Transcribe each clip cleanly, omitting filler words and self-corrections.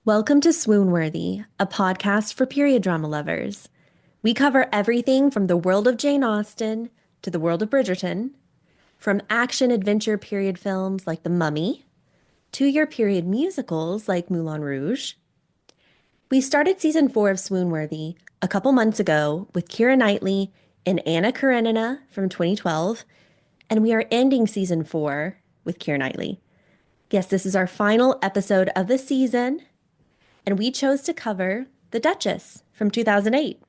Welcome to Swoon Worthy, a podcast for period drama lovers. We cover everything from the world of Jane Austen to the world of Bridgerton, from action adventure period films like The Mummy to your period musicals like Moulin Rouge. We started season 4 of Swoon Worthy a couple months ago with Keira Knightley and Anna Karenina from 2012, and we are ending season 4 with Keira Knightley. Yes, this is our final episode of the season, and we chose to cover The Duchess from 2008.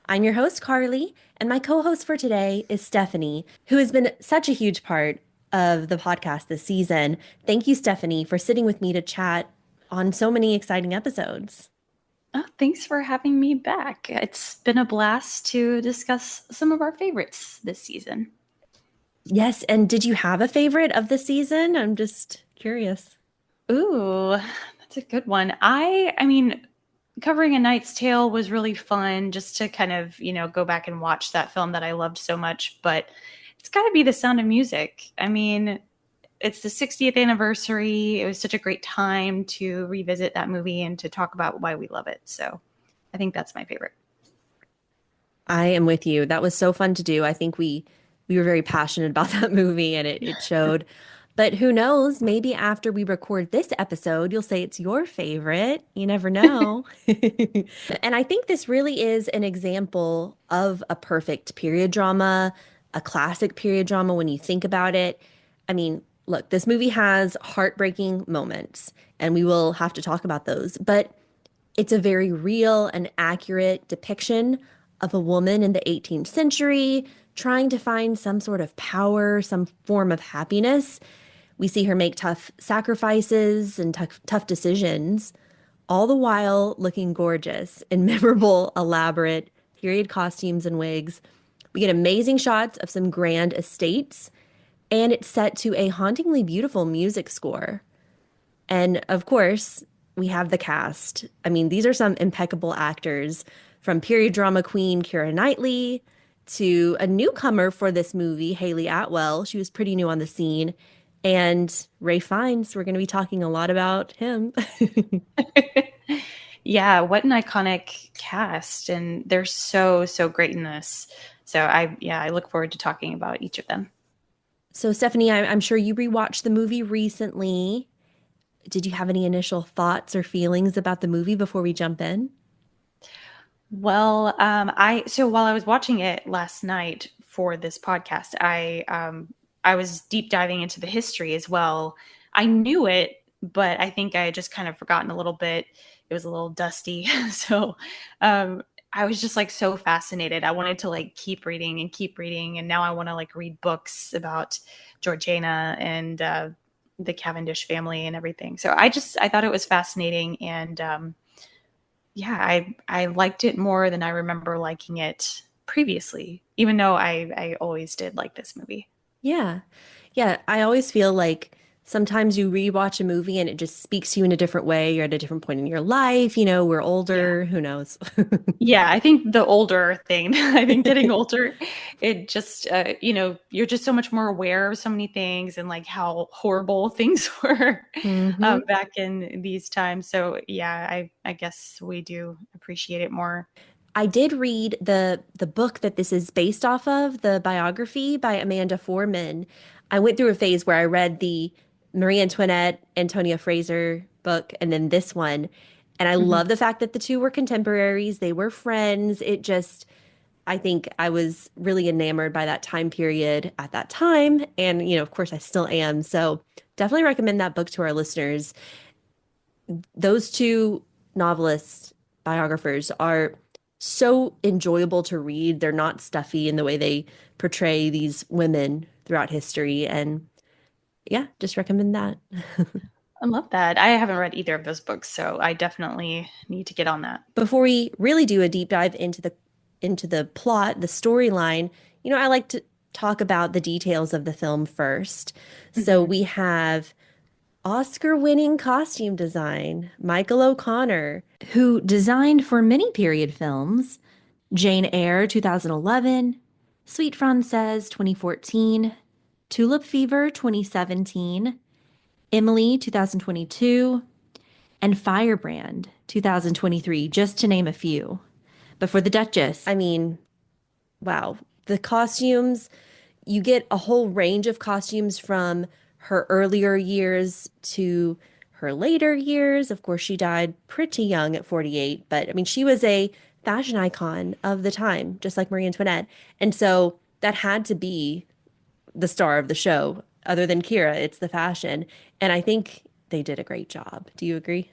I'm your host, Carly, and my co host for today is Stephanie, who has been such a huge part of the podcast this season. Thank you, Stephanie, for sitting with me to chat on so many exciting episodes. Oh, thanks for having me back. It's been a blast to discuss some of our favorites this season. Yes, and did you have a favorite of the season? I'm just curious. Ooh, that's a good one. I mean, covering A Knight's Tale was really fun just to kind of, go back and watch that film that I loved so much, but it's got to be The Sound of Music. I mean, it's the 60th anniversary. It was such a great time to revisit that movie and to talk about why we love it. So I think that's my favorite. I am with you. That was so fun to do. I think we were very passionate about that movie and it showed. But who knows, maybe after we record this episode, you'll say it's your favorite. You never know. And I think this really is an example of a perfect period drama, a classic period drama when you think about it. I mean, look, this movie has heartbreaking moments, and we will have to talk about those, but it's a very real and accurate depiction of a woman in the 18th century trying to find some sort of power, some form of happiness. We see her make tough sacrifices and tough decisions, all the while looking gorgeous in memorable, elaborate period costumes and wigs. We get amazing shots of some grand estates, and it's set to a hauntingly beautiful music score. And of course, we have the cast. I mean, these are some impeccable actors from period drama queen Keira Knightley to a newcomer for this movie, Haley Atwell. She was pretty new on the scene. And Ray Fiennes, we're going to be talking a lot about him. Yeah, what an iconic cast, and they're so great in this. So I look forward to talking about each of them. So, Stephanie, I'm sure you rewatched the movie recently. Did you have any initial thoughts or feelings about the movie before we jump in? Well, I so while I was watching it last night for this podcast, I was deep diving into the history as well. I knew it, but I think I had just kind of forgotten a little bit. It was a little dusty, so um, I was just like so fascinated. I wanted to like keep reading, and now I want to like read books about Georgiana and the Cavendish family and everything. So I thought it was fascinating, and yeah, I liked it more than I remember liking it previously, even though I always did like this movie. Yeah. Yeah. I always feel like sometimes you rewatch a movie and it just speaks to you in a different way. You're at a different point in your life. We're Yeah. older. Who knows? Yeah, I think the older thing, I think getting older, it just, you're just so much more aware of so many things and like how horrible things were hmm back in these times. So yeah, I guess we do appreciate it more. I did read the book that this is based off of, the biography by Amanda Foreman. I went through a phase where I read the Marie Antoinette, Antonia Fraser book, and then this one. And I Mhm. love the fact that the two were contemporaries. They were friends. I think I was really enamored by that time period at that time. And, of course, I still am. So definitely recommend that book to our listeners. Those two novelists, biographers, are so enjoyable to read. They're not stuffy in the way they portray these women throughout history. And yeah, just recommend that. I love that. I haven't read either of those books, so I definitely need to get on that. Before we really do a deep dive into the plot, the storyline, I like to talk about the details of the film first. So Mhm. we have Oscar-winning costume design, Michael O'Connor, who designed for many period films, Jane Eyre 2011, Suite Francaise 2014, Tulip Fever 2017, Emily 2022, and Firebrand 2023, just to name a few. But for the Duchess, I mean, wow, the costumes, you get a whole range of costumes from her earlier years to her later years. Of course, she died pretty young at 48, but I mean, she was a fashion icon of the time, just like Marie Antoinette. And so that had to be the star of the show. Other than Keira, it's the fashion. And I think they did a great job. Do you agree?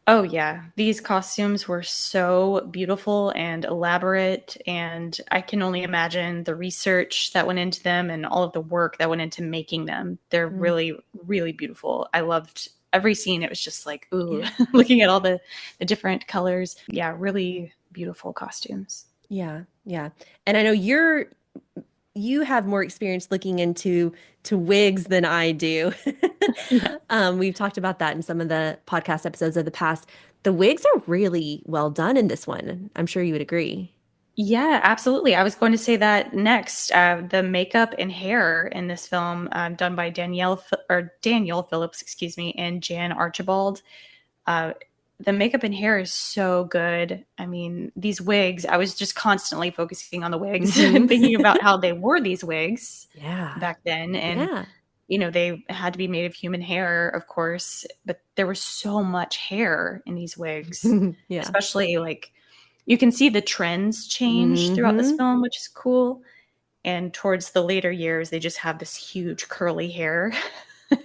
Oh, yeah. These costumes were so beautiful and elaborate, and I can only imagine the research that went into them and all of the work that went into making them. They're Mm, really, really beautiful. I loved every scene. It was just like, ooh, yeah. looking at all the different colors. Yeah, really beautiful costumes. Yeah. Yeah. And I know you have more experience looking into to wigs than I do. Yeah. We've talked about that in some of the podcast episodes of the past. The wigs are really well done in this one. I'm sure you would agree. Yeah, absolutely. I was going to say that next. The makeup and hair in this film, done by Danielle Phillips, excuse me, and Jan Archibald. Uh, the makeup and hair is so good. I mean, these wigs, I was just constantly focusing on the wigs Hmm. and thinking about how they wore these wigs Yeah. back then. And, Yeah. they had to be made of human hair, of course, but there was so much hair in these wigs, Yeah. especially like you can see the trends change throughout this Hmm. film, which is cool. And towards the later years, they just have this huge curly hair,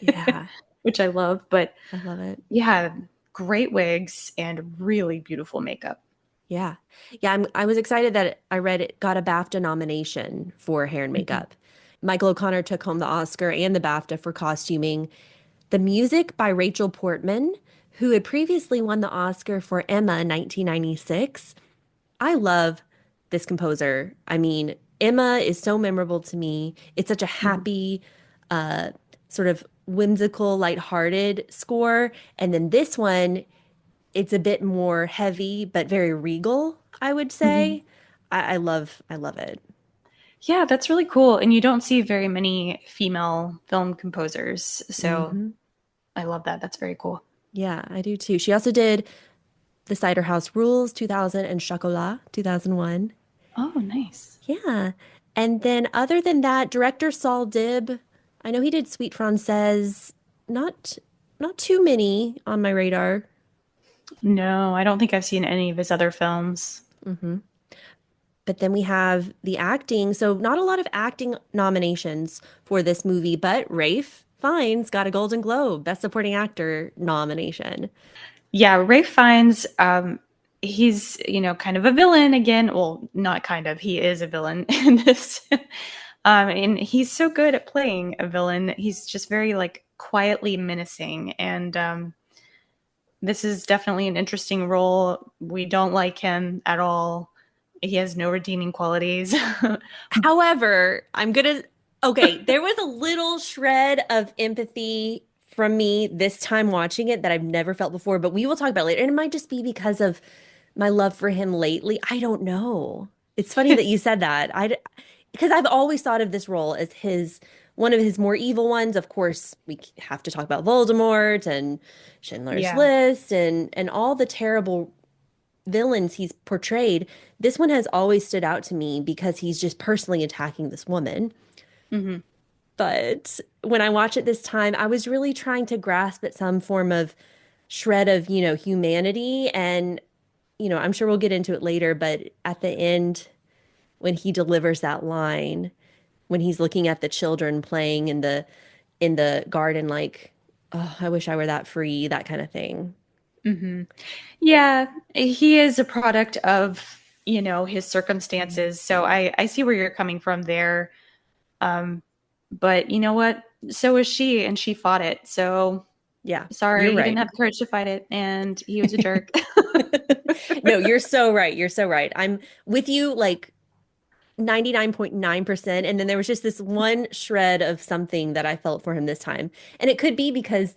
Yeah. which I love. But I love it. yeah, great wigs and really beautiful makeup. Yeah. Yeah, I was excited that I read it got a BAFTA nomination for hair and Mhm. makeup. Michael O'Connor took home the Oscar and the BAFTA for costuming. The music by Rachel Portman, who had previously won the Oscar for Emma in 1996. I love this composer. I mean, Emma is so memorable to me. It's such a Mhm. happy, uh, sort of whimsical, lighthearted score. And then this one, it's a bit more heavy, but very regal, I would Mhm. say. I love it. Yeah, that's really cool. And you don't see very many female film composers. So Hmm. I love that. That's very cool. Yeah, I do too. She also did The Cider House Rules 2000 and Chocolat 2001. Oh, nice. Yeah. And then other than that, director Saul Dib, I know he did Sweet Frances, not not too many on my radar. No, I don't think I've seen any of his other films. Hmm. But then we have the acting. So not a lot of acting nominations for this movie, but Rafe Fiennes got a Golden Globe Best Supporting Actor nomination. Yeah, Ray Fiennes, he's, kind of a villain again. Well, not kind of, he is a villain in this. And he's so good at playing a villain. He's just very like quietly menacing. And this is definitely an interesting role. We don't like him at all. He has no redeeming qualities. However, okay, there was a little shred of empathy from me this time watching it that I've never felt before, but we will talk about it later. And it might just be because of my love for him lately. I don't know. It's funny that you said that. Because I've always thought of this role as one of his more evil ones. Of course, we have to talk about Voldemort and Schindler's Yeah. List and all the terrible villains he's portrayed. This one has always stood out to me because he's just personally attacking this woman. Hmm. But when I watch it this time, I was really trying to grasp at some form of shred of, humanity. And, I'm sure we'll get into it later, but at the end, when he delivers that line, when he's looking at the children playing in the garden, like, oh, I wish I were that free, that kind of thing. Hmm. Yeah, he is a product of, his Mm. circumstances. So I see where you're coming from there. Um, but you know what? So is she, and she fought it. So Yeah, you're sorry, he didn't right. have the courage to fight it, and he was a jerk. No, you're so right. You're so right. I'm with you like 99.9%. And then there was just this one shred of something that I felt for him this time. And it could be because,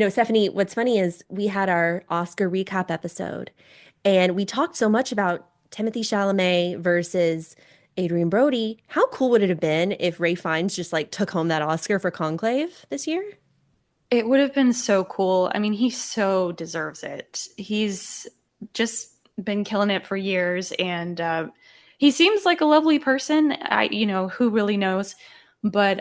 Stephanie, what's funny is we had our Oscar recap episode and we talked so much about Timothy Chalamet versus Adrian Brody. How cool would it have been if Ray Fiennes just like took home that Oscar for Conclave this year? It would have been so cool. I mean, he so deserves it. He's just been killing it for years, and he seems like a lovely person. Who really knows? But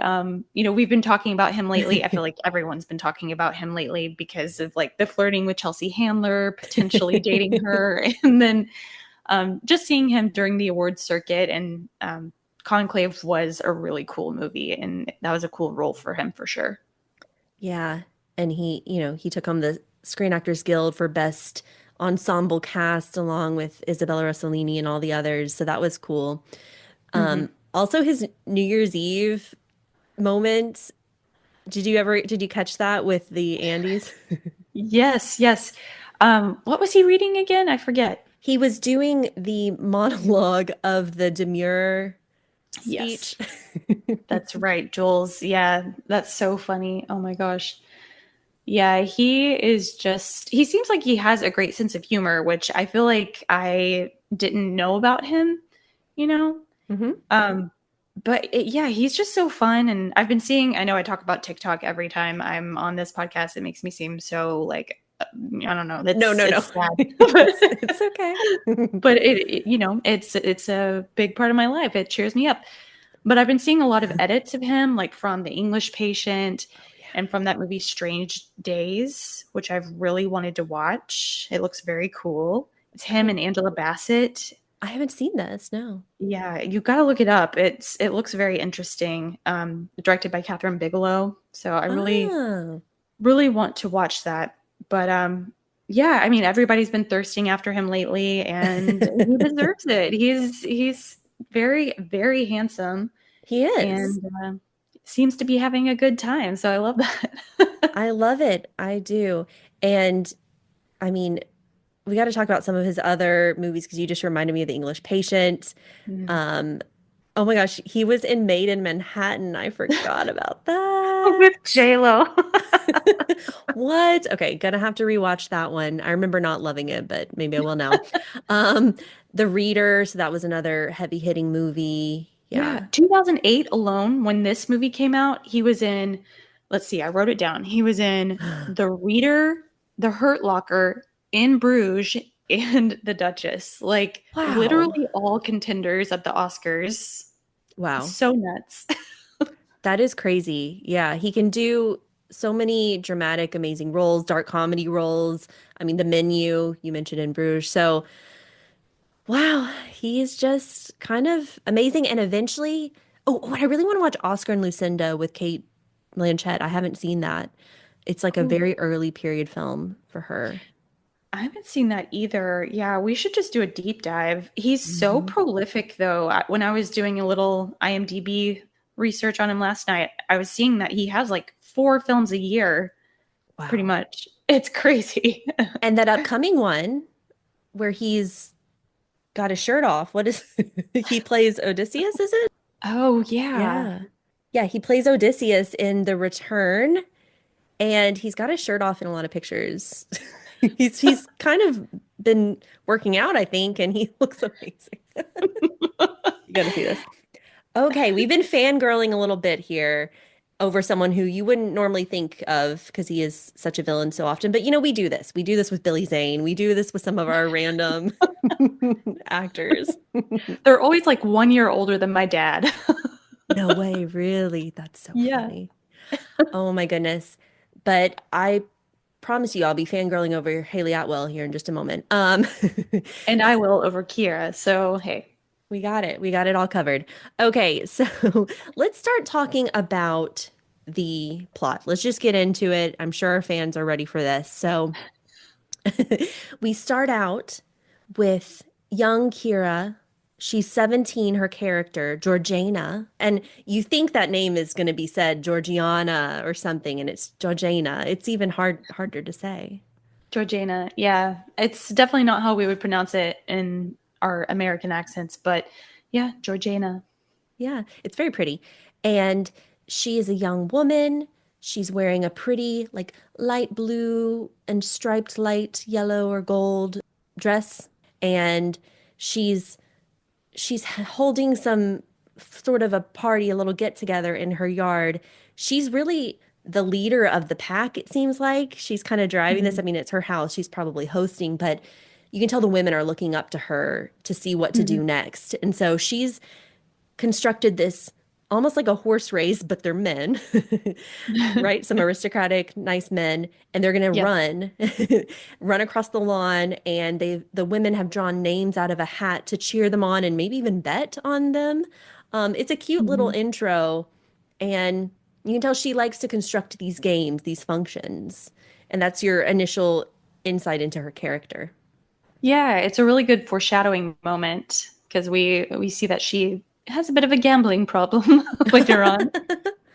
we've been talking about him lately. I feel like everyone's been talking about him lately because of like the flirting with Chelsea Handler, potentially dating her, and then just seeing him during the awards circuit and Conclave was a really cool movie, and that was a cool role for him for sure. Yeah. And he took home the Screen Actors Guild for Best Ensemble Cast along with Isabella Rossellini and all the others. So that was cool. Hmm. Also his New Year's Eve moment. Did you catch that with the Andes? Yes, yes. What was he reading again? I forget. He was doing the monologue of the demure speech. Yes, that's right, Jules. Yeah, that's so funny. Oh my gosh. Yeah, he seems like he has a great sense of humor, which I feel like I didn't know about him, you know? Hmm. Um, yeah, he's just so fun. And I know I talk about TikTok every time I'm on this podcast. It makes me seem so like, I don't know, No, no, no. it's sad. It's okay. But it's a big part of my life. It cheers me up. But I've been seeing a lot of edits of him, like from The English Patient Oh yeah. and from that movie Strange Days, which I've really wanted to watch. It looks very cool. It's him Oh, and Angela Bassett. I haven't seen this. No. Yeah, you got to look it up. It looks very interesting. Directed by Catherine Bigelow. So I really Oh, really want to watch that. But yeah, I mean everybody's been thirsting after him lately and he deserves it. He's very very handsome he is. and seems to be having a good time. So I love that. I love it. I do. And I mean, we got to talk about some of his other movies because you just reminded me of The English Patient. Mhm. Um, oh my gosh, he was in Made in Manhattan. I forgot about that. With J-Lo. What? Okay, gonna have to rewatch that one. I remember not loving it, but maybe I will now. Um, The Reader, so that was another heavy-hitting movie. Yeah, Yeah. 2008 alone, when this movie came out, he was in, let's see, I wrote it down. He was in The Reader, The Hurt Locker, In Bruges, and The Duchess. Like Wow. literally all contenders at the Oscars. Wow. So nuts. That is crazy. Yeah, he can do so many dramatic, amazing roles, dark comedy roles. I mean, The Menu, you mentioned in Bruges. So, wow, he's just kind of amazing. And eventually, I really want to watch Oscar and Lucinda with Kate Blanchett. I haven't seen that. It's like a Oh, very early period film for her. I haven't seen that either. Yeah, we should just do a deep dive. He's so Hmm. prolific, though. When I was doing a little IMDb research on him last night, I was seeing that he has like 4 films a year, pretty Wow. much. It's crazy. And that upcoming one where he's got his shirt off, what is he plays Odysseus, is it? Oh, yeah. Yeah. Yeah, he plays Odysseus in The Return, and he's got his shirt off in a lot of pictures. He's kind of been working out, I think, and he looks amazing. You got to see this. Okay, we've been fangirling a little bit here over someone who you wouldn't normally think of because he is such a villain so often. But we do this. We do this with Billy Zane. We do this with some of our random actors. They're always like 1 year older than my dad. No way, really? That's so Yeah. funny. Oh my goodness. But I promise you I'll be fangirling over Haley Atwell here in just a moment. And I will over Kira. So, hey. We got it. We got it all covered. Okay, so let's start talking about the plot. Let's just get into it. I'm sure our fans are ready for this. So we start out with young Kira. She's 17, her character, Georgiana. And you think that name is going to be said Georgiana or something, and it's Georgiana. It's even harder to say. Georgiana. Yeah. It's definitely not how we would pronounce it in our American accents, but yeah, Georgiana. Yeah, it's very pretty. And she is a young woman. She's wearing a pretty, like, light blue and striped light yellow or gold dress. And she's she's holding some sort of a party, a little get together in her yard. She's really the leader of the pack, it seems like. She's kind of driving this. I Mhm. mean, it's her house. She's probably hosting, but you can tell the women are looking up to her to see what to do Mhm. next. And so she's constructed this almost like a horse race, but they're men, right? Some aristocratic, nice men, and they're going to Yep. run, run across the lawn, and the women have drawn names out of a hat to cheer them on and maybe even bet on them. It's a cute little Mhm. intro, and you can tell she likes to construct these games, these functions, and that's your initial insight into her character. Yeah, it's a really good foreshadowing moment because we see that she has a bit of a gambling problem later on.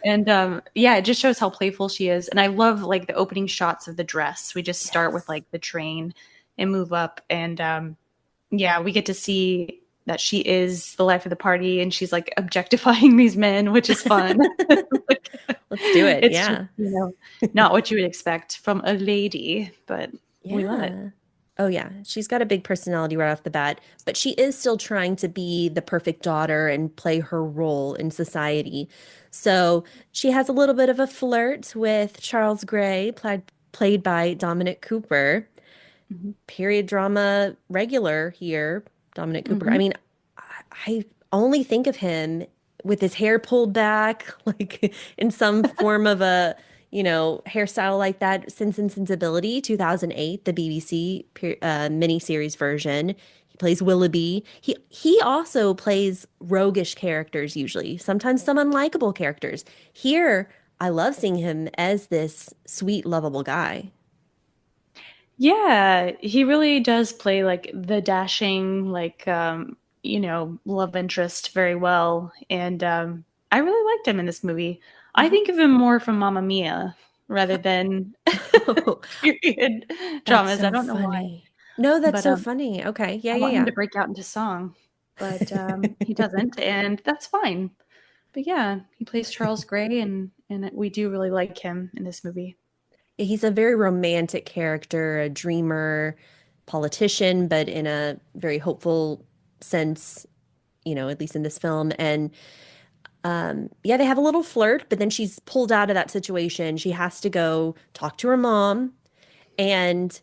And yeah, it just shows how playful she is. And I love like the opening shots of the dress. We just start with Yes. like the train and move up. And yeah, we get to see that she is the life of the party and she's like objectifying these men, which is fun. Like, Let's do it. it's just, Yeah. not what you would expect from a lady, but we love it. Yeah. Oh, yeah. She's got a big personality right off the bat, but she is still trying to be the perfect daughter and play her role in society. So she has a little bit of a flirt with Charles Gray, played by Dominic Cooper. Mhm. Period drama regular here, Dominic Cooper. I Mhm. mean, I only think of him with his hair pulled back, like in some form of a, hairstyle like that. Sense and Sensibility, 2008, the BBC miniseries version. He plays Willoughby. He also plays roguish characters usually, sometimes some unlikable characters. Here, I love seeing him as this sweet, lovable guy. Yeah, he really does play like the dashing, like love interest very well. And I really liked him in this movie. I Mhm. think of him more from Mamma Mia rather than period That's dramas. I so don't know why. funny. No, that's But so funny. Okay. Yeah, I yeah, want him yeah. to break out into song, but he doesn't, and that's fine. But yeah, he plays Charles Gray, and we do really like him in this movie. He's a very romantic character, a dreamer, politician, but in a very hopeful sense, at least in this film. And yeah, they have a little flirt, but then she's pulled out of that situation. She has to go talk to her mom, and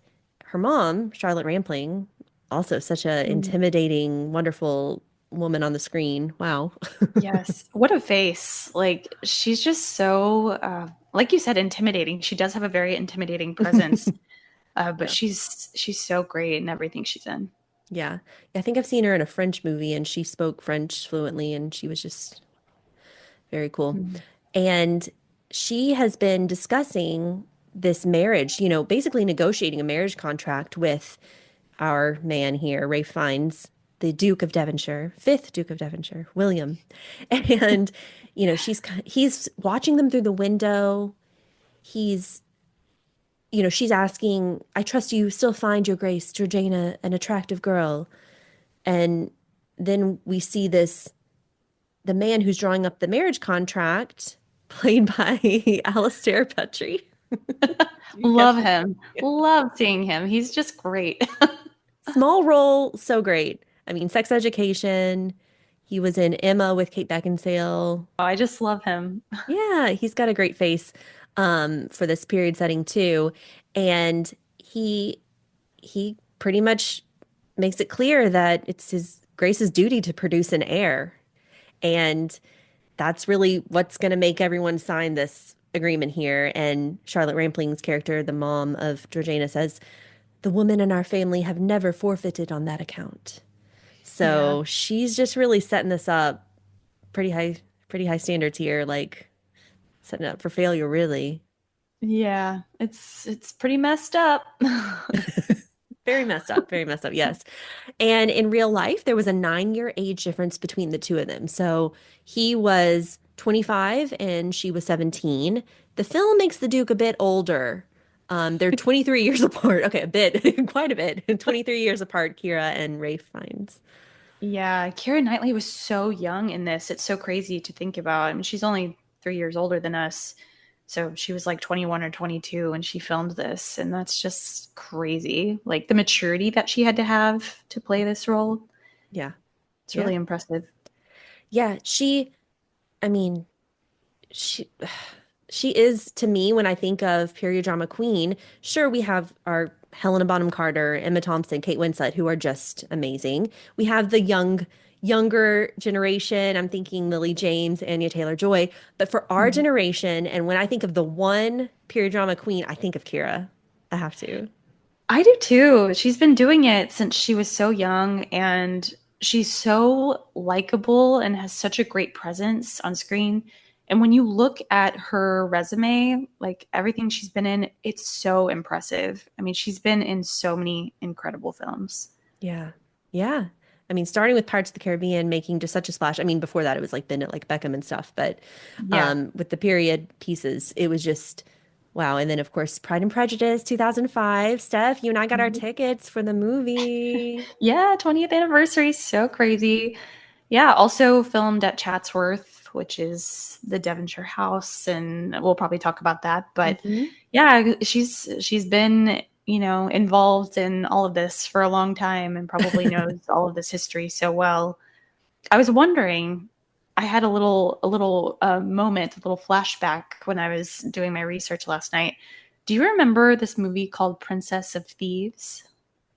her mom, Charlotte Rampling, also such a Mm. intimidating, wonderful woman on the screen. Wow. Yes. What a face. Like she's just so like you said, intimidating. She does have a very intimidating presence. But Yeah. she's so great in everything she's in. Yeah. I think I've seen her in a French movie and she spoke French fluently and she was just very cool. Mhm. And she has been discussing this marriage, basically negotiating a marriage contract with our man here, Ray Fiennes, the Duke of Devonshire, fifth Duke of Devonshire, William. And, he's watching them through the window. He's, she's asking, I trust you still find your grace, Georgiana, an attractive girl. And then we see the man who's drawing up the marriage contract, played by Alistair Petrie. You Love catch this? him. Love seeing him. He's just great. Small role, so great. I mean, Sex Education. He was in Emma with Kate Beckinsale. I just love him. Yeah, he's got a great face for this period setting too. And he pretty much makes it clear that it's his Grace's duty to produce an heir. And that's really what's going to make everyone sign this agreement here. And Charlotte Rampling's character, the mom of Georgiana, says, "The women in our family have never forfeited on that account." Yeah. So she's just really setting this up pretty high standards here, like setting it up for failure, really. Yeah. It's pretty messed up. Very messed up, very messed up, yes. And in real life, there was a 9-year age difference between the two of them. So he was 25 and she was 17. The film makes the Duke a bit older. They're 23 years apart. Okay, a bit, quite a bit. 23 years apart, Kira and Rafe Fiennes. Yeah, Keira Knightley was so young in this. It's so crazy to think about. I mean, she's only 3 years older than us. So she was like 21 or 22 when she filmed this. And that's just crazy. Like the maturity that she had to have to play this role. Yeah, It's yeah, really impressive. yeah. I mean, she. She is to me when I think of period drama queen. Sure, we have our Helena Bonham Carter, Emma Thompson, Kate Winslet, who are just amazing. We have the younger generation. I'm thinking Lily James, Anya Taylor-Joy. But for our Mhm. generation, and when I think of the one period drama queen, I think of Keira. I have to. I do too. She's been doing it since she was so young, and she's so likable and has such a great presence on screen. And when you look at her resume, like everything she's been in, it's so impressive. I mean, she's been in so many incredible films. Yeah. Yeah. I mean, starting with Pirates of the Caribbean, making just such a splash. I mean, before that, it was like Bennett, like Beckham and stuff. But Yeah. with the period pieces, it was just wow. And then, of course, Pride and Prejudice, 2005. Steph, you and I got our Mhm. tickets for the movie. Yeah, 20th anniversary, so crazy. Yeah, also filmed at Chatsworth, which is the Devonshire house, and we'll probably talk about that. But Hmm. yeah, she's been, involved in all of this for a long time and probably knows all of this history so well. I was wondering, I had a little moment, a little flashback when I was doing my research last night. Do you remember this movie called Princess of Thieves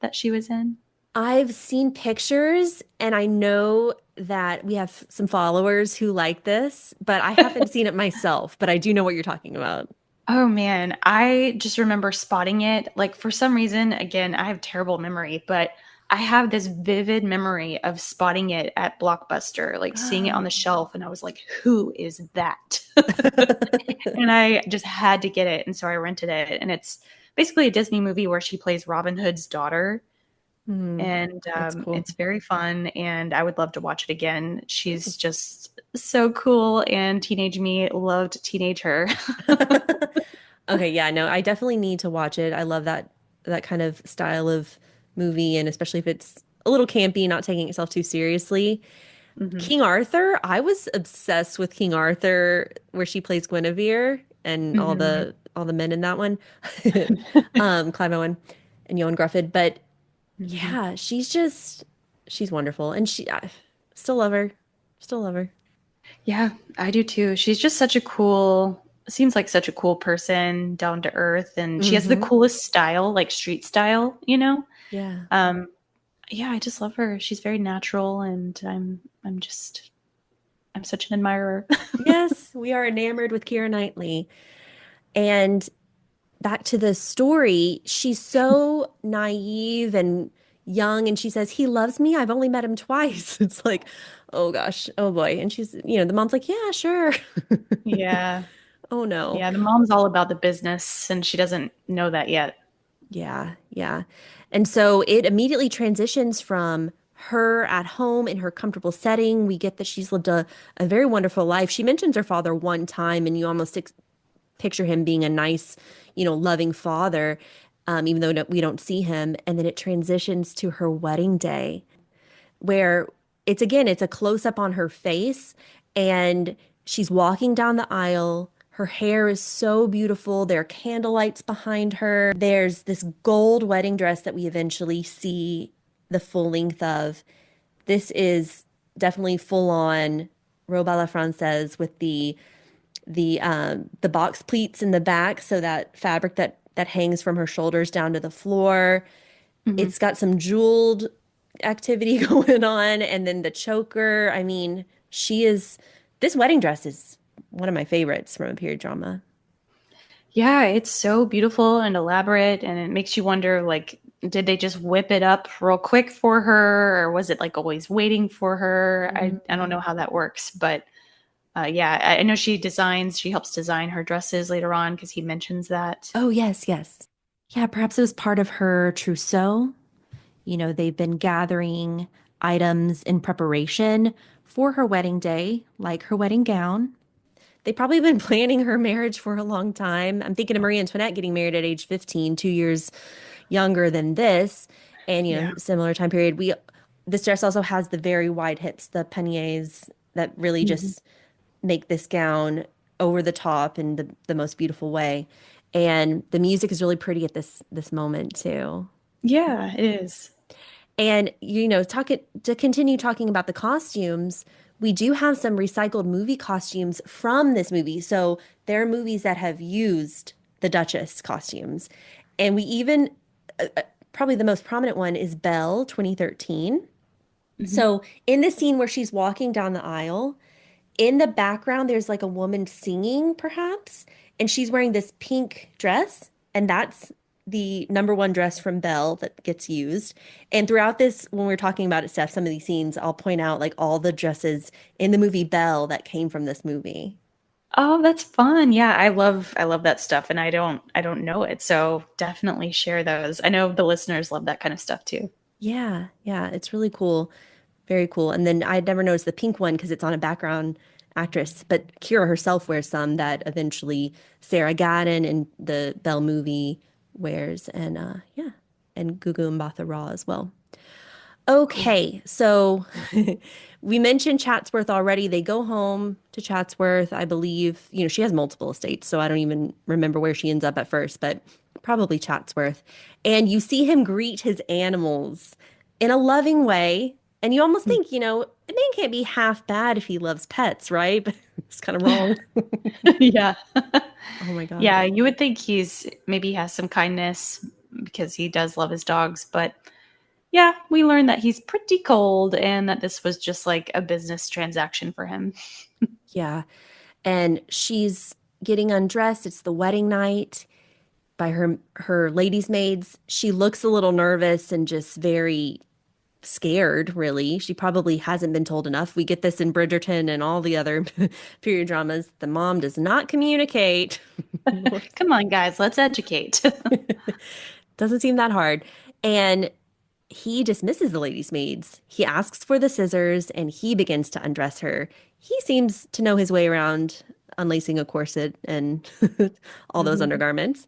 that she was in? I've seen pictures and I know that we have some followers who like this, but I haven't seen it myself, but I do know what you're talking about. Oh man, I just remember spotting it. Like for some reason, again, I have terrible memory, but I have this vivid memory of spotting it at Blockbuster, like seeing it on the Oh. shelf, and I was like, "Who is that?" And I just had to get it, and so I rented it. And it's basically a Disney movie where she plays Robin Hood's daughter, Hmm, and that's cool. it's very fun. And I would love to watch it again. She's just so cool, and teenage me loved teenage her. Okay, yeah, no, I definitely need to watch it. I love that kind of style of movie, and especially if it's a little campy, not taking itself too seriously. Hmm. King Arthur, I was obsessed with King Arthur, where she plays Guinevere and Hmm. all the men in that one. Clive Owen and Johan Grufford. But Hmm. yeah, she's wonderful. And I still love her. Still love her. Yeah, I do too. She's just seems like such a cool person, down to earth, and she has the Hmm. coolest style, like street style. Yeah. Um, yeah, I just love her. She's very natural, and I'm such an admirer. Yes, we are enamored with Keira Knightley. And back to the story, she's so naive and young, and she says, "He loves me. I've only met him twice." It's like, oh gosh, oh boy. And the mom's like, "Yeah, sure." Yeah. Oh no. Yeah, the mom's all about the business, and she doesn't know that yet. Yeah, yeah. And so it immediately transitions from her at home in her comfortable setting. We get that she's lived a very wonderful life. She mentions her father one time, and you almost picture him being a nice, loving father, even though we don't see him. And then it transitions to her wedding day, where it's a close up on her face, and she's walking down the aisle. Her hair is so beautiful. There are candlelights behind her. There's this gold wedding dress that we eventually see the full length of. This is definitely full on robe à la française with the box pleats in the back, so that fabric that hangs from her shoulders down to the floor. Hmm. It's got some jeweled activity going on, and then the choker. I mean, this wedding dress is one of my favorites from a period drama. Yeah, it's so beautiful and elaborate, and it makes you wonder, like, did they just whip it up real quick for her, or was it like always waiting for her? I don't know how that works, but yeah, I know she helps design her dresses later on because he mentions that. Oh, yes, yes. Yeah, perhaps it was part of her trousseau. They've been gathering items in preparation for her wedding day, like her wedding gown. They probably been planning her marriage for a long time. I'm thinking of Marie Antoinette getting married at age 15, 2 years younger than this, and Yeah. similar time period. This dress also has the very wide hips, the panniers that really Mhm. just make this gown over the top in the most beautiful way. And the music is really pretty at this moment too. Yeah, it is. And to continue talking about the costumes, we do have some recycled movie costumes from this movie. So there are movies that have used the Duchess costumes. And we even, probably the most prominent one is Belle 2013. Mhm. So in the scene where she's walking down the aisle, in the background, there's like a woman singing, perhaps, and she's wearing this pink dress, and that's the number one dress from Belle that gets used. And throughout this, when we're talking about it, Steph, some of these scenes, I'll point out like all the dresses in the movie Belle that came from this movie. Oh, that's fun. Yeah, I love that stuff and I don't know it. So definitely share those. I know the listeners love that kind of stuff too. Yeah, yeah, it's really cool. Very cool. And then I'd never noticed the pink one because it's on a background actress, but Keira herself wears some that eventually Sarah Gadon in the Belle movie wears, and yeah, and Gugu Mbatha Raw as well. Cool. Okay, so we mentioned Chatsworth already. They go home to Chatsworth, I believe. You know, she has multiple estates, so I don't even remember where she ends up at first, but probably Chatsworth. And you see him greet his animals in a loving way. And you almost think, you know, a man can't be half bad if he loves pets, right? But it's kind of wrong. Yeah. Oh my God. Yeah, you would think he's maybe he has some kindness because he does love his dogs, but yeah, we learned that he's pretty cold and that this was just like a business transaction for him. Yeah. And she's getting undressed. It's the wedding night by her ladies' maids. She looks a little nervous and just very scared, really. She probably hasn't been told enough. We get this in Bridgerton and all the other period dramas. The mom does not communicate. Come on, guys, let's educate. Doesn't seem that hard. And he dismisses the ladies' maids. He asks for the scissors and he begins to undress her. He seems to know his way around unlacing a corset and all those Mhm. undergarments.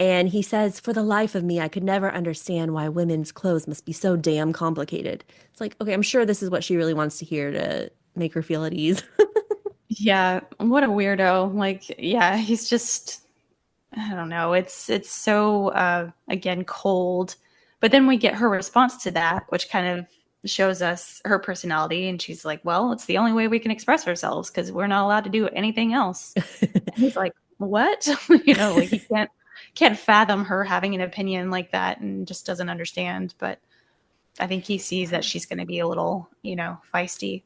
And he says, for the life of me, I could never understand why women's clothes must be so damn complicated. It's like, okay, I'm sure this is what she really wants to hear to make her feel at ease. Yeah, what a weirdo. Like, yeah, he's just I don't know. It's so again cold. But then we get her response to that, which kind of shows us her personality and she's like, "Well, it's the only way we can express ourselves because we're not allowed to do anything else." And he's like, "What?" Like he can't fathom her having an opinion like that and just doesn't understand, but I think he sees that she's going to be a little, feisty.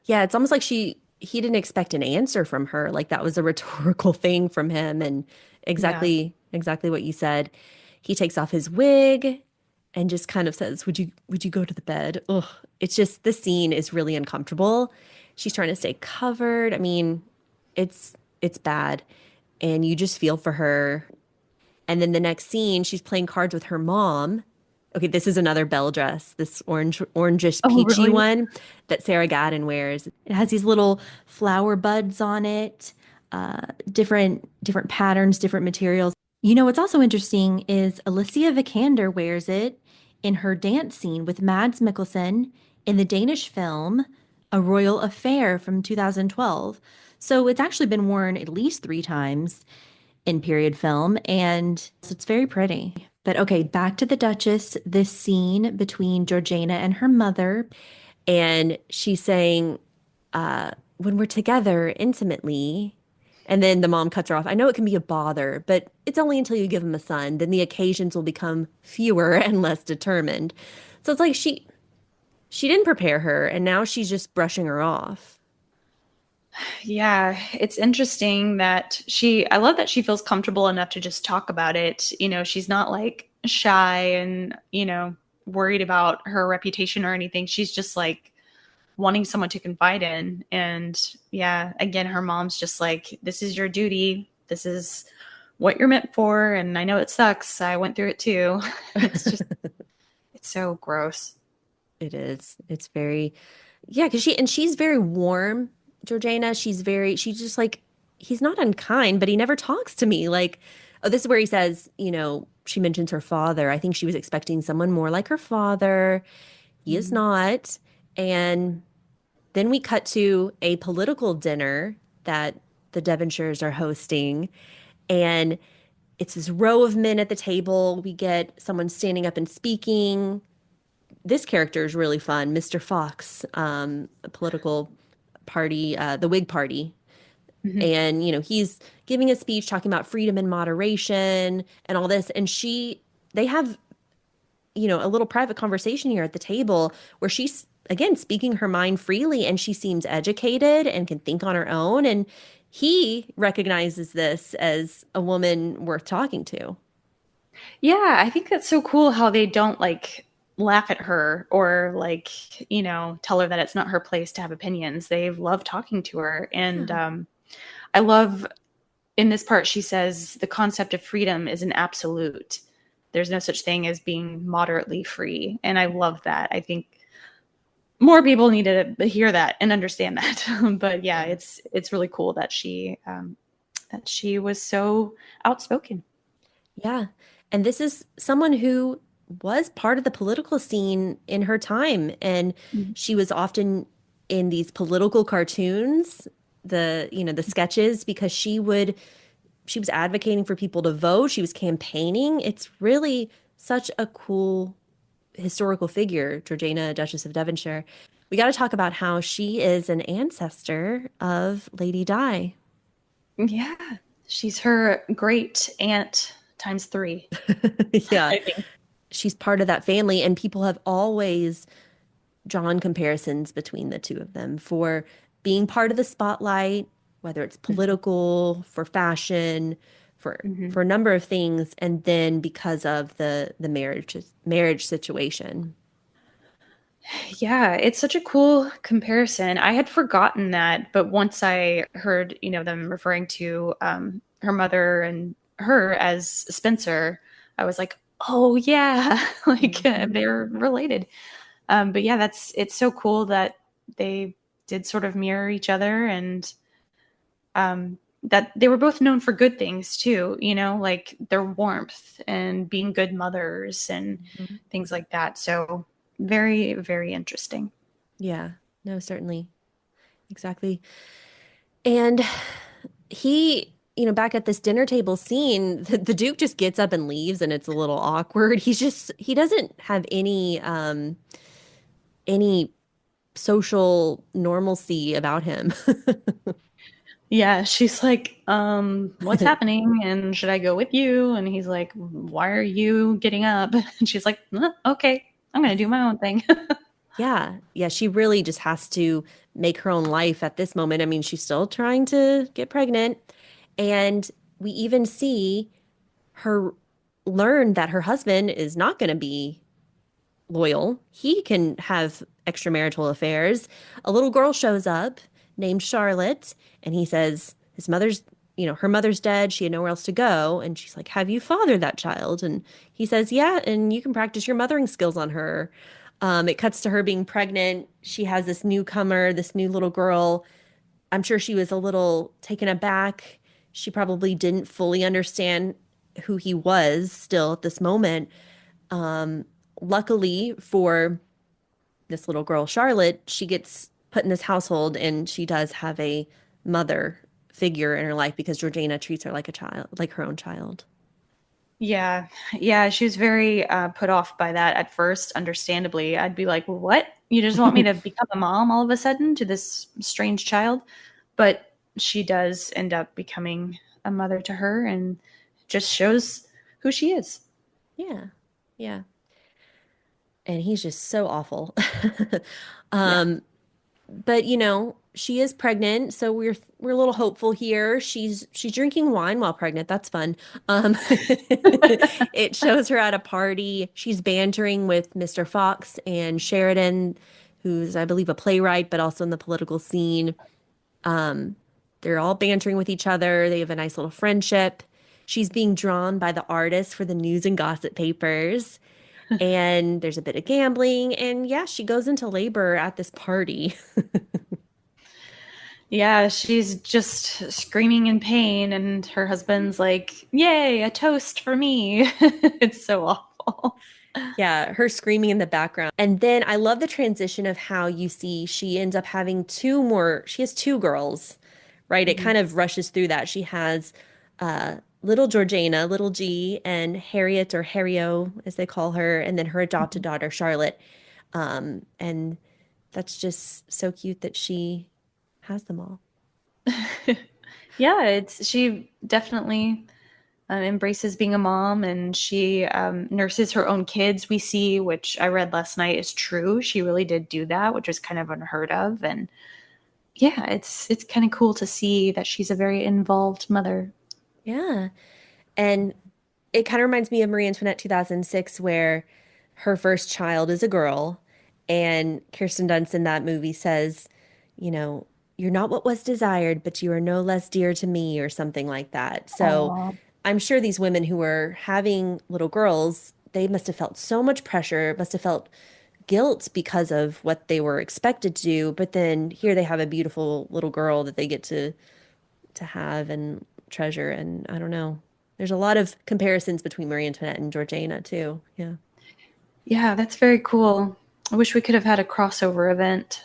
Yeah, it's almost like he didn't expect an answer from her. Like that was a rhetorical thing from him. And Yeah. exactly what you said. He takes off his wig and just kind of says, would you go to the bed? Ugh. It's just the scene is really uncomfortable. She's trying to stay covered. I mean, it's bad. And you just feel for her. And then the next scene, she's playing cards with her mom. Okay, this is another bell dress, this orangish Oh, peachy really? one that Sarah Gadon wears. It has these little flower buds on it, different patterns, different materials. You know, what's also interesting is Alicia Vikander wears it in her dance scene with Mads Mikkelsen in the Danish film A Royal Affair from 2012. So it's actually been worn at least three times in period film, and it's very pretty. But okay, back to the Duchess, this scene between Georgiana and her mother, and she's saying, when we're together intimately, and then the mom cuts her off. I know it can be a bother, but it's only until you give him a son, then the occasions will become fewer and less determined. So it's like she didn't prepare her, and now she's just brushing her off. Yeah, it's interesting that I love that she feels comfortable enough to just talk about it. She's not like shy and, worried about her reputation or anything. She's just like wanting someone to confide in. And yeah, again, her mom's just like, this is your duty. This is what you're meant for. And I know it sucks. I went through it too. It's so gross. It is. It's very, yeah, because she's very warm, Georgiana. She's just like, he's not unkind, but he never talks to me. Like, oh, this is where he says, you know, she mentions her father. I think she was expecting someone more like her father. He is Mhm. not. And then we cut to a political dinner that the Devonshires are hosting. And it's this row of men at the table. We get someone standing up and speaking. this character is really fun, Mr. Fox, a political party, the Whig Party. Mhm. And, he's giving a speech talking about freedom and moderation and all this. And they have, a little private conversation here at the table where she's, again, speaking her mind freely and she seems educated and can think on her own. And he recognizes this as a woman worth talking to. Yeah, I think that's so cool how they don't like laugh at her or like, tell her that it's not her place to have opinions. They love talking to her. And Yeah. I love in this part, she says the concept of freedom is an absolute. There's no such thing as being moderately free. And I love that. I think more people need to hear that and understand that. But yeah, Yeah. it's really cool that she was so outspoken. Yeah. And this is someone who was part of the political scene in her time. And Mhm. she was often in these political cartoons, the sketches, because she was advocating for people to vote. She was campaigning. It's really such a cool historical figure, Georgiana, Duchess of Devonshire. We got to talk about how she is an ancestor of Lady Di. Yeah, she's her great aunt times three, Yeah, I think. she's part of that family, and people have always drawn comparisons between the two of them for being part of the spotlight, whether it's Mhm. political, for fashion, Mhm. for a number of things, and then because of the marriage situation. Yeah, it's such a cool comparison. I had forgotten that, but once I heard, them referring to her mother and her as Spencer, I was like, oh yeah, like Mhm. they're related. But yeah, it's so cool that they did sort of mirror each other and that they were both known for good things too, like their warmth and being good mothers and Mhm. things like that. So very, very interesting. Yeah, no, certainly. Exactly. And back at this dinner table scene, the Duke just gets up and leaves, and it's a little awkward. He doesn't have any social normalcy about him. Yeah, she's like, what's happening? And should I go with you? And he's like, why are you getting up? And she's like, okay, I'm going to do my own thing. Yeah. Yeah, she really just has to make her own life at this moment. I mean, she's still trying to get pregnant, and we even see her learn that her husband is not going to be loyal. He can have extramarital affairs. A little girl shows up named Charlotte, and he says her mother's dead. She had nowhere else to go. And she's like, have you fathered that child? And he says, yeah, and you can practice your mothering skills on her. It cuts to her being pregnant. She has this newcomer, this new little girl. I'm sure she was a little taken aback. She probably didn't fully understand who he was still at this moment. Um, Luckily for this little girl, Charlotte, she gets put in this household and she does have a mother figure in her life because Georgina treats her like a child, like her own child. Yeah, yeah, she was very put off by that at first, understandably. I'd be like, what? You just want me to become a mom all of a sudden to this strange child? But she does end up becoming a mother to her and just shows who she is. Yeah. Yeah. And he's just so awful. Yeah. um, but she is pregnant, so we're a little hopeful here. She's drinking wine while pregnant. That's fun. It shows her at a party. She's bantering with Mr. Fox and Sheridan, who's I believe a playwright, but also in the political scene. Um, they're all bantering with each other. They have a nice little friendship. She's being drawn by the artist for the news and gossip papers. And there's a bit of gambling. And yeah, she goes into labor at this party. Yeah, she's just screaming in pain, and her husband's like, yay, a toast for me. It's so awful. Yeah, her screaming in the background. And then I love the transition of how you see she ends up having she has two girls, right? It Mhm. kind of rushes through that. She has little Georgiana, little G, and Harriet or Harrio, as they call her, and then her adopted daughter, Charlotte. And that's just so cute that she has them all. Yeah, it's she definitely embraces being a mom, and she nurses her own kids. We see, which I read last night, is true. She really did do that, which was kind of unheard of. And yeah, it's kind of cool to see that she's a very involved mother. Yeah. And it kind of reminds me of Marie Antoinette 2006, where her first child is a girl. And Kirsten Dunst in that movie says, you know, you're not what was desired, but you are no less dear to me, or something like that. So Aw. I'm sure these women who were having little girls, they must have felt so much pressure, must have felt guilt because of what they were expected to do. But then here they have a beautiful little girl that they get to have and treasure. And I don't know. There's a lot of comparisons between Marie Antoinette and Georgiana too. Yeah. Yeah, that's very cool. I wish we could have had a crossover event.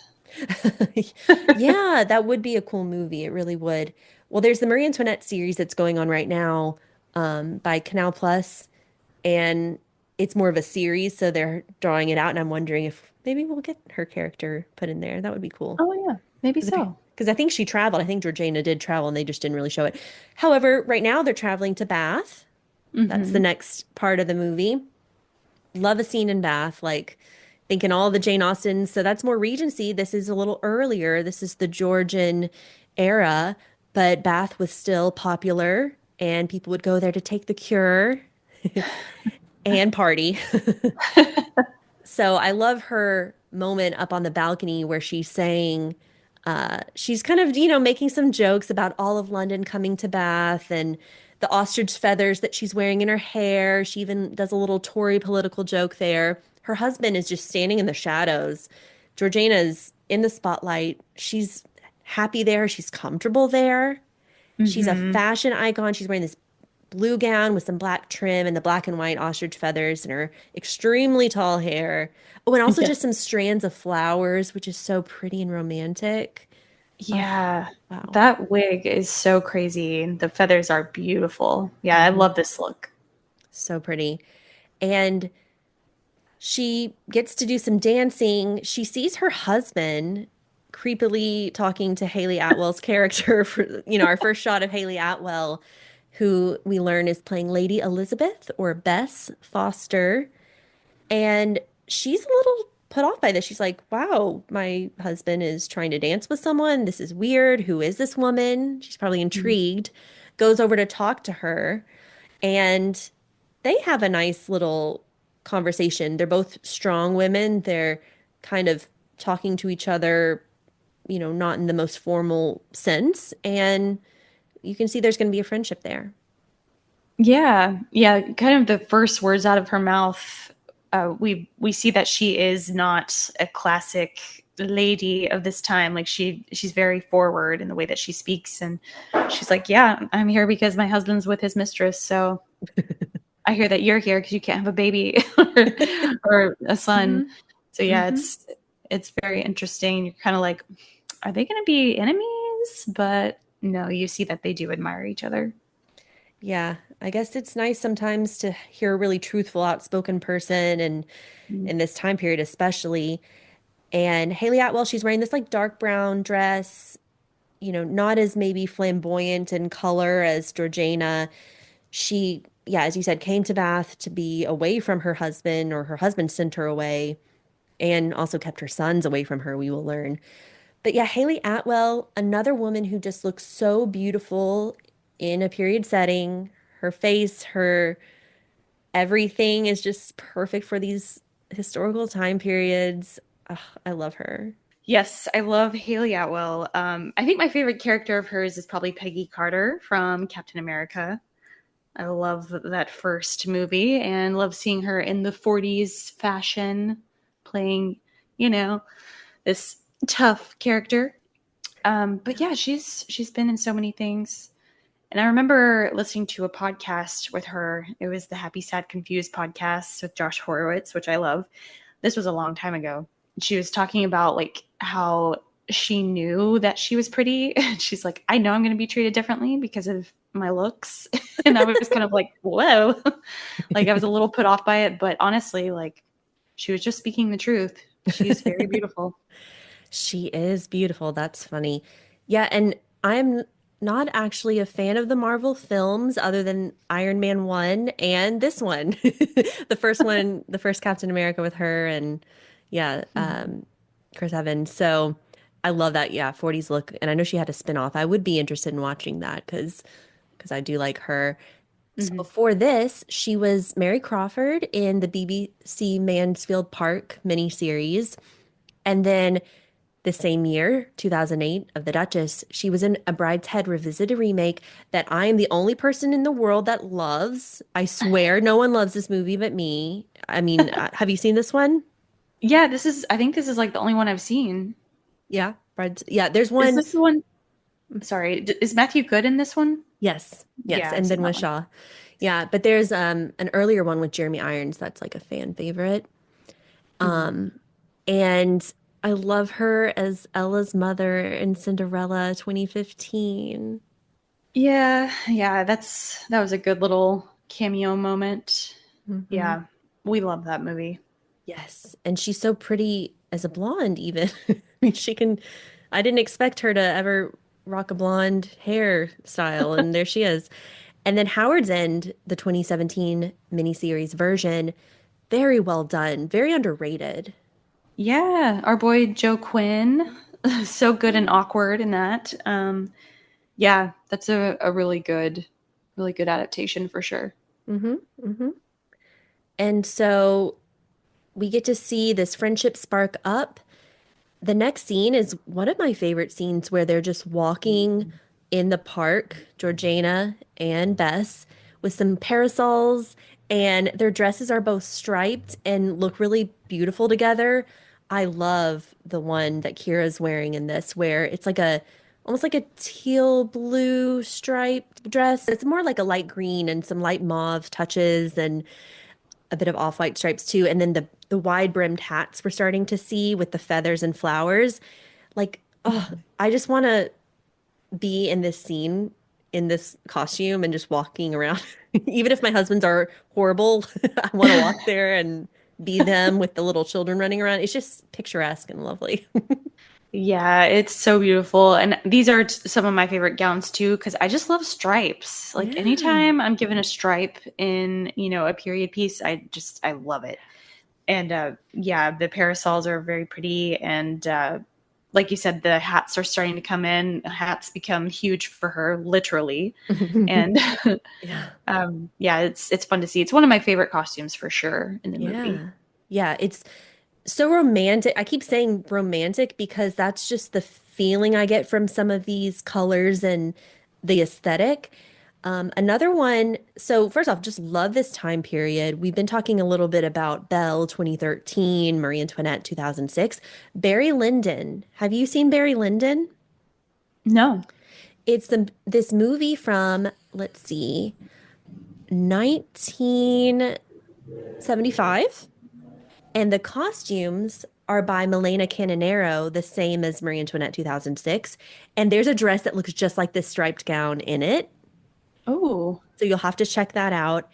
Yeah, that would be a cool movie. It really would. Well, there's the Marie Antoinette series that's going on right now, by Canal Plus, and it's more of a series, so they're drawing it out, and I'm wondering if maybe we'll get her character put in there. That would be cool. Oh yeah, maybe so. Because I think she traveled. I think Georgiana did travel, and they just didn't really show it. However, right now they're traveling to Bath. That's the Hmm. next part of the movie. Love a scene in Bath, like thinking all the Jane Austens. So that's more Regency. This is a little earlier. This is the Georgian era, but Bath was still popular and people would go there to take the cure and party. So I love her moment up on the balcony where she's saying, she's kind of, making some jokes about all of London coming to Bath and the ostrich feathers that she's wearing in her hair. She even does a little Tory political joke there. Her husband is just standing in the shadows. Georgiana's in the spotlight. She's happy there. She's comfortable there. She's a Hmm. fashion icon. She's wearing this blue gown with some black trim and the black and white ostrich feathers and her extremely tall hair. Oh, and also just Yes. some strands of flowers, which is so pretty and romantic. Oh, Yeah, wow. that wig is so crazy. The feathers are beautiful. Yeah, I Hmm. love this look. So pretty. And she gets to do some dancing. She sees her husband creepily talking to Haley Atwell's character for, our first shot of Haley Atwell, who we learn is playing Lady Elizabeth or Bess Foster. And she's a little put off by this. She's like, wow, my husband is trying to dance with someone. This is weird. Who is this woman? She's probably intrigued. Goes over to talk to her, and they have a nice little conversation. They're both strong women. They're kind of talking to each other, not in the most formal sense. And you can see there's going to be a friendship there. Yeah, yeah, kind of the first words out of her mouth, we see that she is not a classic lady of this time. Like she's very forward in the way that she speaks, and she's like, "Yeah, I'm here because my husband's with his mistress, so I hear that you're here because you can't have a baby or a son." Hmm. So yeah, Hmm. it's very interesting. You're kind of like, are they going to be enemies? But no, you see that they do admire each other. Yeah, I guess it's nice sometimes to hear a really truthful, outspoken person, and in this time period especially. And Haley Atwell, she's wearing this like dark brown dress, not as maybe flamboyant in color as Georgiana. She, yeah, as you said, came to Bath to be away from her husband, or her husband sent her away, and also kept her sons away from her, we will learn. But yeah, Haley Atwell, another woman who just looks so beautiful in a period setting. Her face, her everything is just perfect for these historical time periods. Ugh, I love her. Yes, I love Haley Atwell. I think my favorite character of hers is probably Peggy Carter from Captain America. I love that first movie and love seeing her in the 40s fashion, playing, you know, this tough character. But yeah, she's been in so many things. And I remember listening to a podcast with her. It was the Happy, Sad, Confused podcast with Josh Horowitz, which I love. This was a long time ago. She was talking about like how she knew that she was pretty. She's like, I know I'm going to be treated differently because of my looks. And I was kind of like, whoa. Like I was a little put off by it, but honestly, like she was just speaking the truth. She is very beautiful. She is beautiful. That's funny. Yeah, and I'm not actually a fan of the Marvel films other than Iron Man 1 and this one. The first one, the first Captain America with her and yeah, Chris Evans. So I love that, yeah, 40s look. And I know she had a spin-off. I would be interested in watching that because I do like her. So Hmm. before this, she was Mary Crawford in the BBC Mansfield Park miniseries. And then the same year, 2008, of The Duchess, she was in A Brideshead Revisited remake that I am the only person in the world that loves. I swear no one loves this movie but me. I mean, have you seen this one? Yeah, I think this is like the only one I've seen. Yeah, Brides. Yeah, there's Is one. this the one? Sorry, is Matthew Good in this one? Yes, yes, Yeah, I've and seen then that with one. Shaw. Yeah, but there's an earlier one with Jeremy Irons that's like a fan favorite. Hmm. And I love her as Ella's mother in Cinderella 2015. Yeah, yeah, that was a good little cameo moment. Hmm. Yeah, we love that movie. Yes, and she's so pretty as a blonde even. I mean, she can I didn't expect her to ever rock a blonde hairstyle, and there she is. And then Howard's End, the 2017 miniseries version, very well done, very underrated. Yeah, our boy Joe Quinn, so good and awkward in that. Yeah, that's a really good adaptation for sure. Hmm. Hmm. And so we get to see this friendship spark up. The next scene is one of my favorite scenes where they're just walking in the park, Georgiana and Bess, with some parasols, and their dresses are both striped and look really beautiful together. I love the one that Kira's wearing in this, where it's like a almost like a teal blue striped dress. It's more like a light green and some light mauve touches and a bit of off-white stripes too. And then the wide-brimmed hats we're starting to see with the feathers and flowers. Like, oh, I just want to be in this scene in this costume and just walking around. Even if my husbands are horrible, I want to walk there and be them with the little children running around. It's just picturesque and lovely. Yeah, it's so beautiful. And these are some of my favorite gowns too, because I just love stripes. Like Yeah. anytime I'm given a stripe in, a period piece, I love it. And yeah, the parasols are very pretty. And like you said, the hats are starting to come in. Hats become huge for her, literally. And Yeah. yeah, it's fun to see. It's one of my favorite costumes for sure in the movie. Yeah. Yeah. It's so romantic. I keep saying romantic because that's just the feeling I get from some of these colors and the aesthetic. Another one, so first off, just love this time period. We've been talking a little bit about Belle 2013, Marie Antoinette 2006. Barry Lyndon. Have you seen Barry Lyndon? No. It's this movie from, let's see, 1975. And the costumes are by Milena Canonero, the same as Marie Antoinette 2006. And there's a dress that looks just like this striped gown in it. Oh, So you'll have to check that out.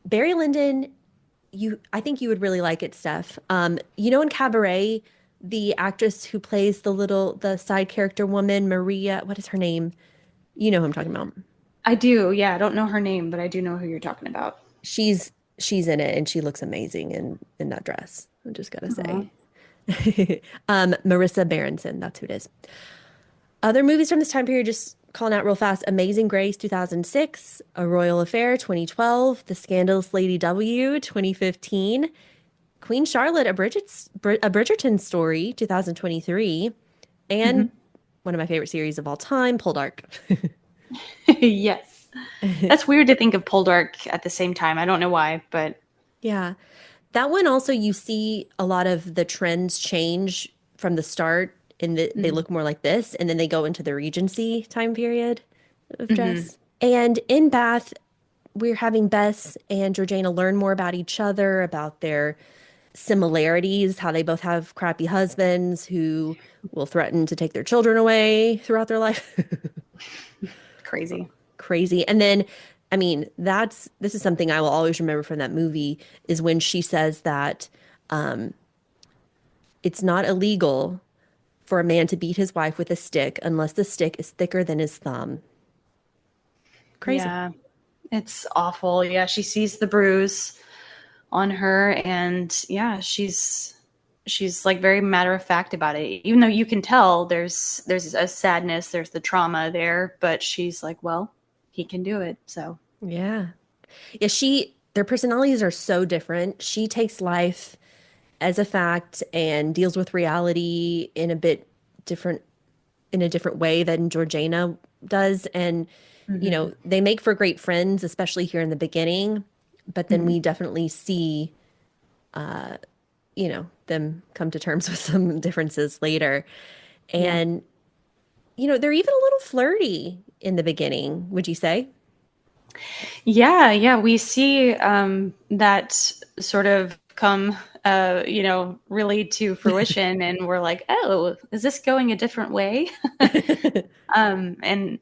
Barry Lyndon, I think you would really like it, Steph. In Cabaret, the actress who plays the side character woman, Maria, what is her name? You know who I'm talking about. I do. Yeah, I don't know her name, but I do know who you're talking about. She's in it and she looks amazing in that dress. I'm just gotta Aw. say. Marissa Berenson, that's who it is. Other movies from this time period, just calling out real fast: Amazing Grace, 2006, A Royal Affair, 2012, The Scandalous Lady W, 2015, Queen Charlotte, a Bridgerton Story, 2023, and Mhm. one of my favorite series of all time, Poldark. Yes. That's weird to think of Poldark at the same time. I don't know why, but Yeah. That one also, you see a lot of the trends change from the start, and they mhm. look more like this, and then they go into the Regency time period of Mhm. dress. And in Bath, we're having Bess and Georgiana learn more about each other, about their similarities, how they both have crappy husbands who will threaten to take their children away throughout their life. Crazy. Crazy. And then, I mean, this is something I will always remember from that movie is when she says that It's not illegal for a man to beat his wife with a stick unless the stick is thicker than his thumb. Crazy. Yeah, it's awful. Yeah, she sees the bruise on her, and yeah, she's like very matter of fact about it. Even though you can tell there's a sadness, there's the trauma there, but she's like, well, he can do it. So Yeah. Yeah, their personalities are so different. She takes life as a fact and deals with reality different, in a different way than Georgiana does. And, hmm they make for great friends, especially here in the beginning. But then hmm we definitely see, them come to terms with some differences later. yeah. And, they're even a little flirty in the beginning, would you say? Yeah, we see that sort of come, really to fruition, and we're like, oh, is this going a different way? And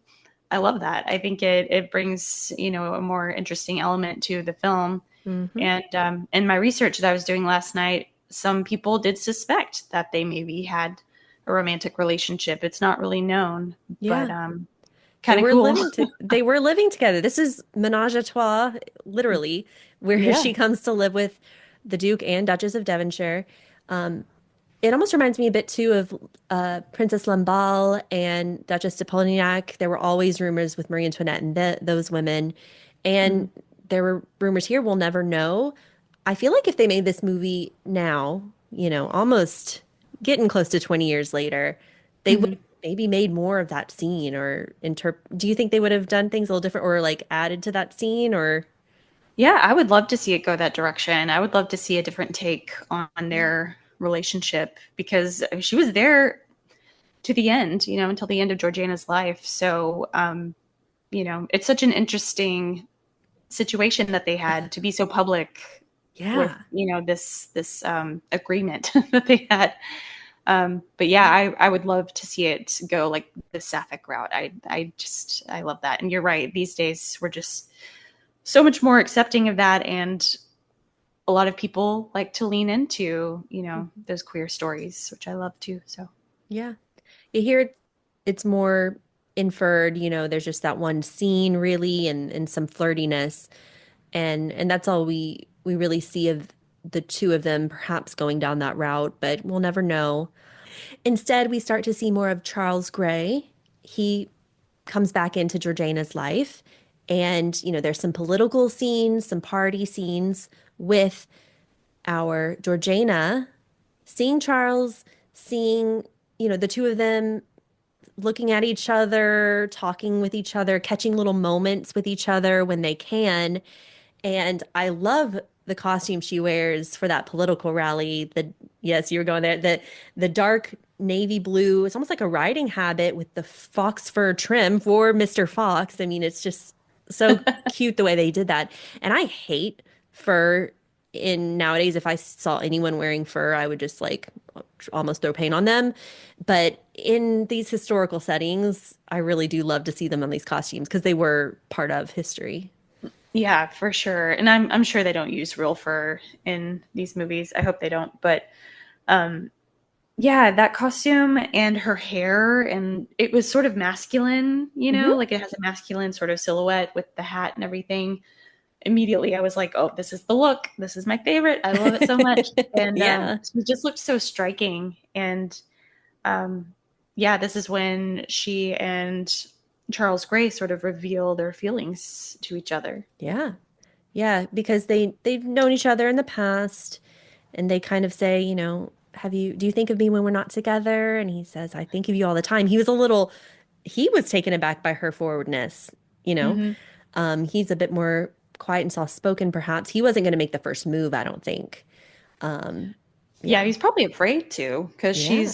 I love that. I think it brings a more interesting element to the film. Hmm. And in my research that I was doing last night, some people did suspect that they maybe had a romantic relationship. It's not really known, but Yeah. kind of cool. They were living together. This is menage a trois, literally, where Yeah. she comes to live with the Duke and Duchess of Devonshire. It almost reminds me a bit too of Princess Lamballe and Duchess de Polignac. There were always rumors with Marie Antoinette and those women, and Mhm. there were rumors here. We'll never know. I feel like if they made this movie now, almost getting close to 20 years later, they would Mhm. have maybe made more of that scene or do you think they would have done things a little different or like added to that scene or Yeah, I would love to see it go that direction. I would love to see a different take on yeah. their relationship because she was there to the end, until the end of Georgiana's life. So, it's such an interesting situation that they had to be so public with, Yeah. this agreement that they had. But yeah, I would love to see it go like the sapphic route. I love that. And you're right. These days we're just so much more accepting of that, and a lot of people like to lean into those queer stories, which I love too. So Yeah. You hear it's more inferred, there's just that one scene really and some flirtiness and that's all we really see of the two of them perhaps going down that route, but we'll never know. Instead, we start to see more of Charles Grey. He comes back into Georgiana's life and, there's some political scenes, some party scenes with our Georgiana seeing Charles, seeing, the two of them looking at each other, talking with each other, catching little moments with each other when they can. And I love the costume she wears for that political rally. Yes, you were going there. The dark navy blue. It's almost like a riding habit with the fox fur trim for Mr. Fox. I mean, it's just so cute the way they did that. And I hate fur in nowadays. If I saw anyone wearing fur, I would just like almost throw paint on them. But in these historical settings, I really do love to see them on these costumes because they were part of history. yeah, for sure. And I'm sure they don't use real fur in these movies. I hope they don't. But um, yeah, that costume and her hair, and it was sort of masculine, Hmm. like it has a masculine sort of silhouette with the hat and everything. Immediately I was like, oh, this is the look. This is my favorite. I love it so much. And Yeah. she just looked so striking. And um, yeah, this is when she and Charles Gray sort of reveal their feelings to each other. Yeah. Yeah, because they've known each other in the past and they kind of say, do you think of me when we're not together? And he says, I think of you all the time. He was taken aback by her forwardness, you know. hmm He's a bit more quiet and soft-spoken, perhaps. He wasn't going to make the first move, I don't think. Um, Yeah, yeah. he's probably afraid to because Yeah.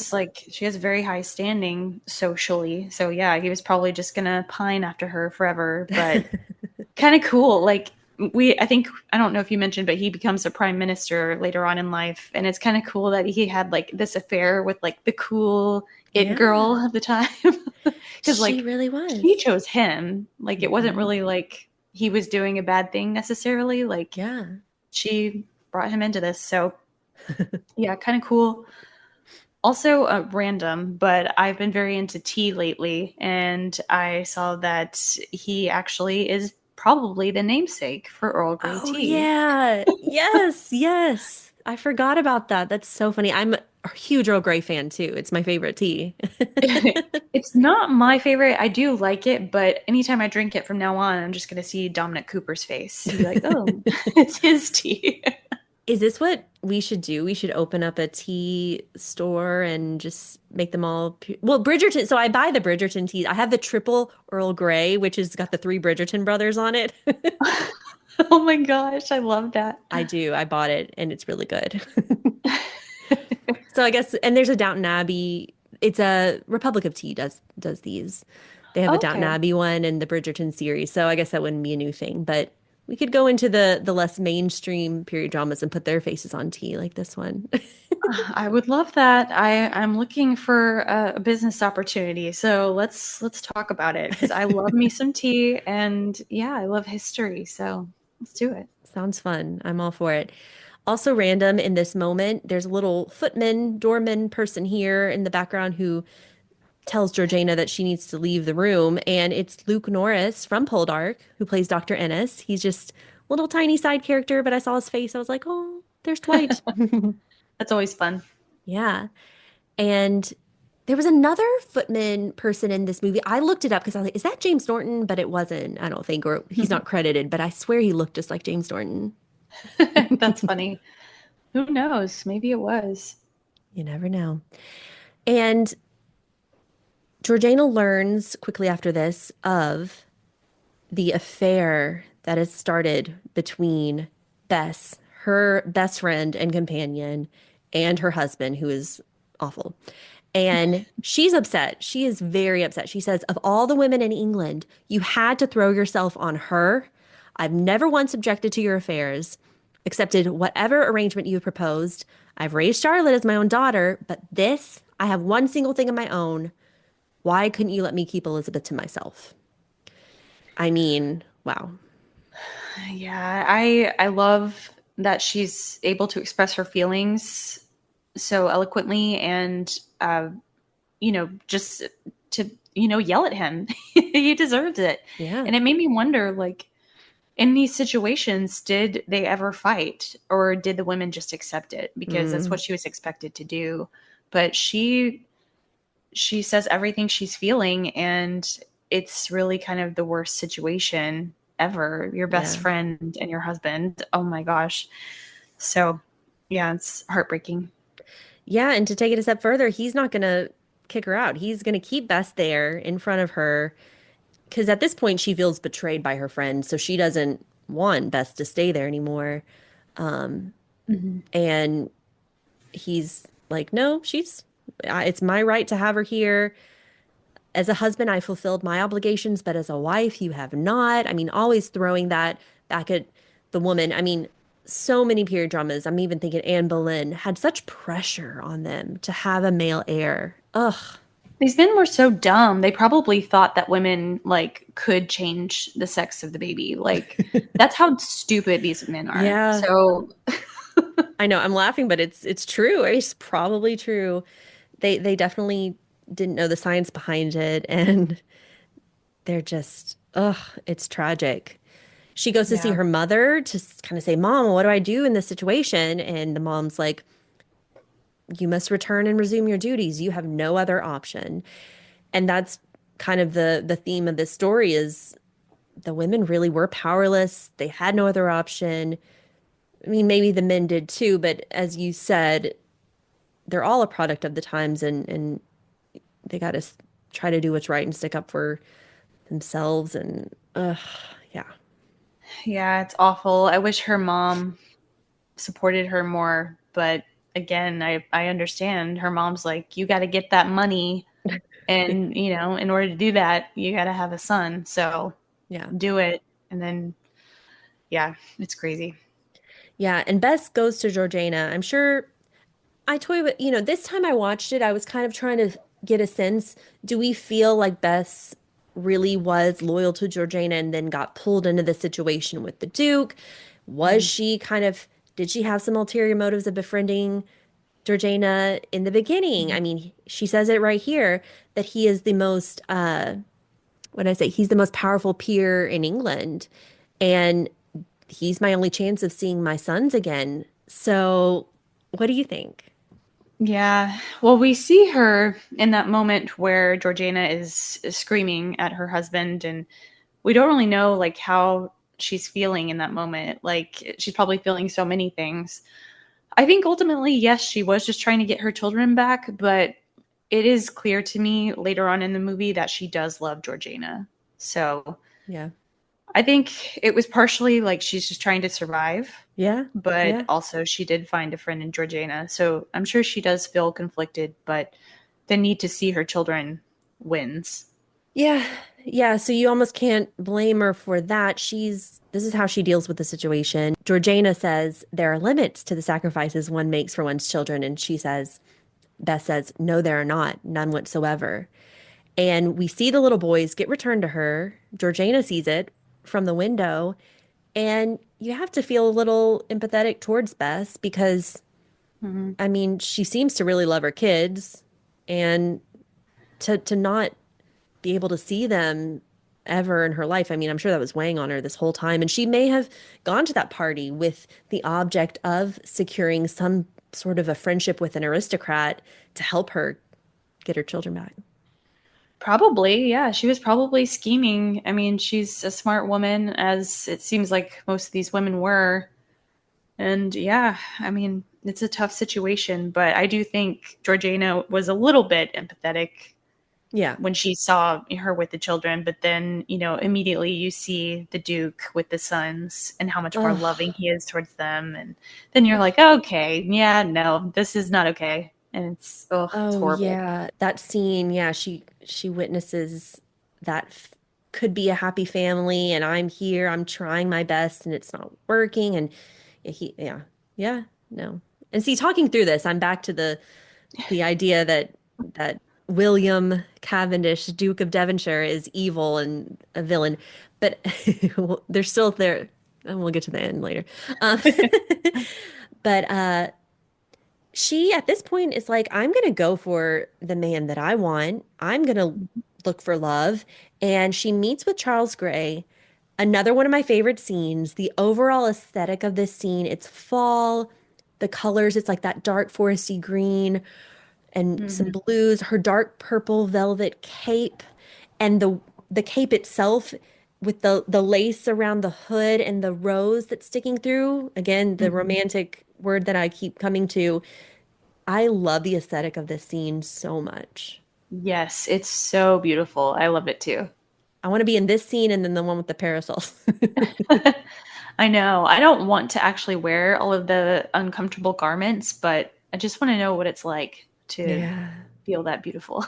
she has very high standing socially. So yeah, he was probably just gonna pine after her forever. But kind of cool. Like I think I don't know if you mentioned, but he becomes a prime minister later on in life, and it's kind of cool that he had like this affair with like the cool it girl Yeah. of the time, because She like really she was. chose him. Like it wasn't Hmm. really like he was doing a bad thing necessarily. Like Yeah. she brought him into this. So yeah, kind of cool. Also, random, but I've been very into tea lately, and I saw that he actually is probably the namesake for Earl Grey Oh tea. yeah. Yes, yes. I forgot about that. That's so funny. I'm a huge Earl Grey fan too. It's my favorite tea. It's not my favorite. I do like it, but anytime I drink it from now on, I'm just going to see Dominic Cooper's face and be like, oh, it's his tea. Is this what we should do? We should open up a tea store and just make them all well, Bridgerton. So I buy the Bridgerton tea. I have the triple Earl Grey, which has got the three Bridgerton brothers on it. Oh my gosh, I love that. I do. I bought it and it's really good. So I guess, and there's a Downton Abbey. It's a Republic of Tea does these. They have a Downton Okay. Abbey one and the Bridgerton series. So I guess that wouldn't be a new thing, but we could go into the less mainstream period dramas and put their faces on tea like this one. I would love that. I'm looking for a business opportunity. So let's talk about it because I love me some tea and yeah, I love history. So let's do it. Sounds fun. I'm all for it. Also random in this moment, there's a little footman, doorman person here in the background who tells Georgiana that she needs to leave the room, and it's Luke Norris from Poldark who plays Dr. Ennis. He's just a little tiny side character, but I saw his face. I was like, "Oh, there's Dwight." That's always fun. Yeah. And there was another footman person in this movie. I looked it up because I was like, "Is that James Norton?" But it wasn't, I don't think, or he's not credited, but I swear he looked just like James Norton. That's funny. Who knows? Maybe it was. You never know. And Georgiana learns quickly after this of the affair that has started between Bess, her best friend and companion, and her husband, who is awful. And she's upset. She is very upset. She says, of all the women in England, you had to throw yourself on her. I've never once objected to your affairs, accepted whatever arrangement you proposed. I've raised Charlotte as my own daughter, but this, I have one single thing of my own. Why couldn't you let me keep Elizabeth to myself? I mean, wow. Yeah, I love that she's able to express her feelings so eloquently and just to yell at him. He deserves it. Yeah. And it made me wonder, like, in these situations, did they ever fight or did the women just accept it because that's Mm, what she was expected to do? But she says everything she's feeling, and it's really kind of the worst situation ever. Your best yeah. friend and your husband. Oh my gosh. So, yeah, it's heartbreaking. Yeah, and to take it a step further, he's not going to kick her out. He's going to keep Bess there in front of her because at this point she feels betrayed by her friend, so she doesn't want Bess to stay there anymore. Um, Mhm. and he's like, "No, it's my right to have her here. As a husband, I fulfilled my obligations, but as a wife, you have not." I mean, always throwing that back at the woman. I mean, so many period dramas. I'm even thinking Anne Boleyn had such pressure on them to have a male heir. Ugh. These men were so dumb. They probably thought that women like could change the sex of the baby. Like that's how stupid these men are. Yeah, So, I know. I'm laughing, but it's true. It's probably true. They definitely didn't know the science behind it, and they're just ugh, it's tragic. She goes to see yeah. her mother to kind of say, "Mom, what do I do in this situation?" And the mom's like, "You must return and resume your duties. You have no other option." And that's kind of the theme of this story is the women really were powerless. They had no other option. I mean, maybe the men did too, but as you said, they're all a product of the times and they got to try to do what's right and stick up for themselves and yeah. Yeah, it's awful. I wish her mom supported her more, but again, I understand her mom's like, you got to get that money, and in order to do that, you got to have a son. So Yeah. do it, and then yeah, it's crazy. Yeah, and Bess goes to Georgiana. I'm sure I toy with, this time I watched it, I was kind of trying to get a sense. Do we feel like Bess really was loyal to Georgiana and then got pulled into the situation with the Duke? Was Mhm. she kind of, did she have some ulterior motives of befriending Georgiana in the beginning. I mean, she says it right here that he is the most, what did I say? He's the most powerful peer in England. And he's my only chance of seeing my sons again. So, what do you think? Yeah. Well, we see her in that moment where Georgiana is screaming at her husband, and we don't really know like how she's feeling in that moment. Like she's probably feeling so many things. I think ultimately, yes, she was just trying to get her children back, but it is clear to me later on in the movie that she does love Georgiana. So Yeah. I think it was partially like she's just trying to survive, Yeah. but Yeah. also she did find a friend in Georgiana. So I'm sure she does feel conflicted, but the need to see her children wins. Yeah. Yeah. So you almost can't blame her for that. This is how she deals with the situation. Georgiana says there are limits to the sacrifices one makes for one's children. And Bess says, no, there are not, none whatsoever. And we see the little boys get returned to her. Georgiana sees it from the window. And you have to feel a little empathetic towards Bess because, Mm-hmm. I mean, she seems to really love her kids. And to not be able to see them ever in her life. I mean, I'm sure that was weighing on her this whole time. And she may have gone to that party with the object of securing some sort of a friendship with an aristocrat to help her get her children back. Probably, yeah. She was probably scheming. I mean, she's a smart woman, as it seems like most of these women were. And yeah, I mean, it's a tough situation, but I do think Georgina was a little bit empathetic Yeah. when she saw her with the children, but then, immediately you see the Duke with the sons and how much more loving Oh, he is towards them. And then you're like, okay, yeah, no, this is not okay. And it's oh horrible. yeah. That scene, yeah, she witnesses that could be a happy family and I'm here, I'm trying my best and it's not working and yeah. Yeah, no. And see, talking through this, I'm back to the idea that William Cavendish, Duke of Devonshire, is evil and a villain, but well, they're still there. And we'll get to the end later. Um, but she at this point is like, I'm gonna go for the man that I want. I'm gonna look for love, and she meets with Charles Gray. Another one of my favorite scenes. The overall aesthetic of this scene, it's fall. The colors, it's like that dark foresty green and some Hmm. blues, her dark purple velvet cape, and the cape itself with the lace around the hood and the rose that's sticking through. Again, the Hmm. romantic word that I keep coming to. I love the aesthetic of this scene so much. Yes, it's so beautiful. I love it too. I want to be in this scene and then the one with the parasols. I know. I don't want to actually wear all of the uncomfortable garments, but I just want to know what it's like to Yeah. feel that beautiful.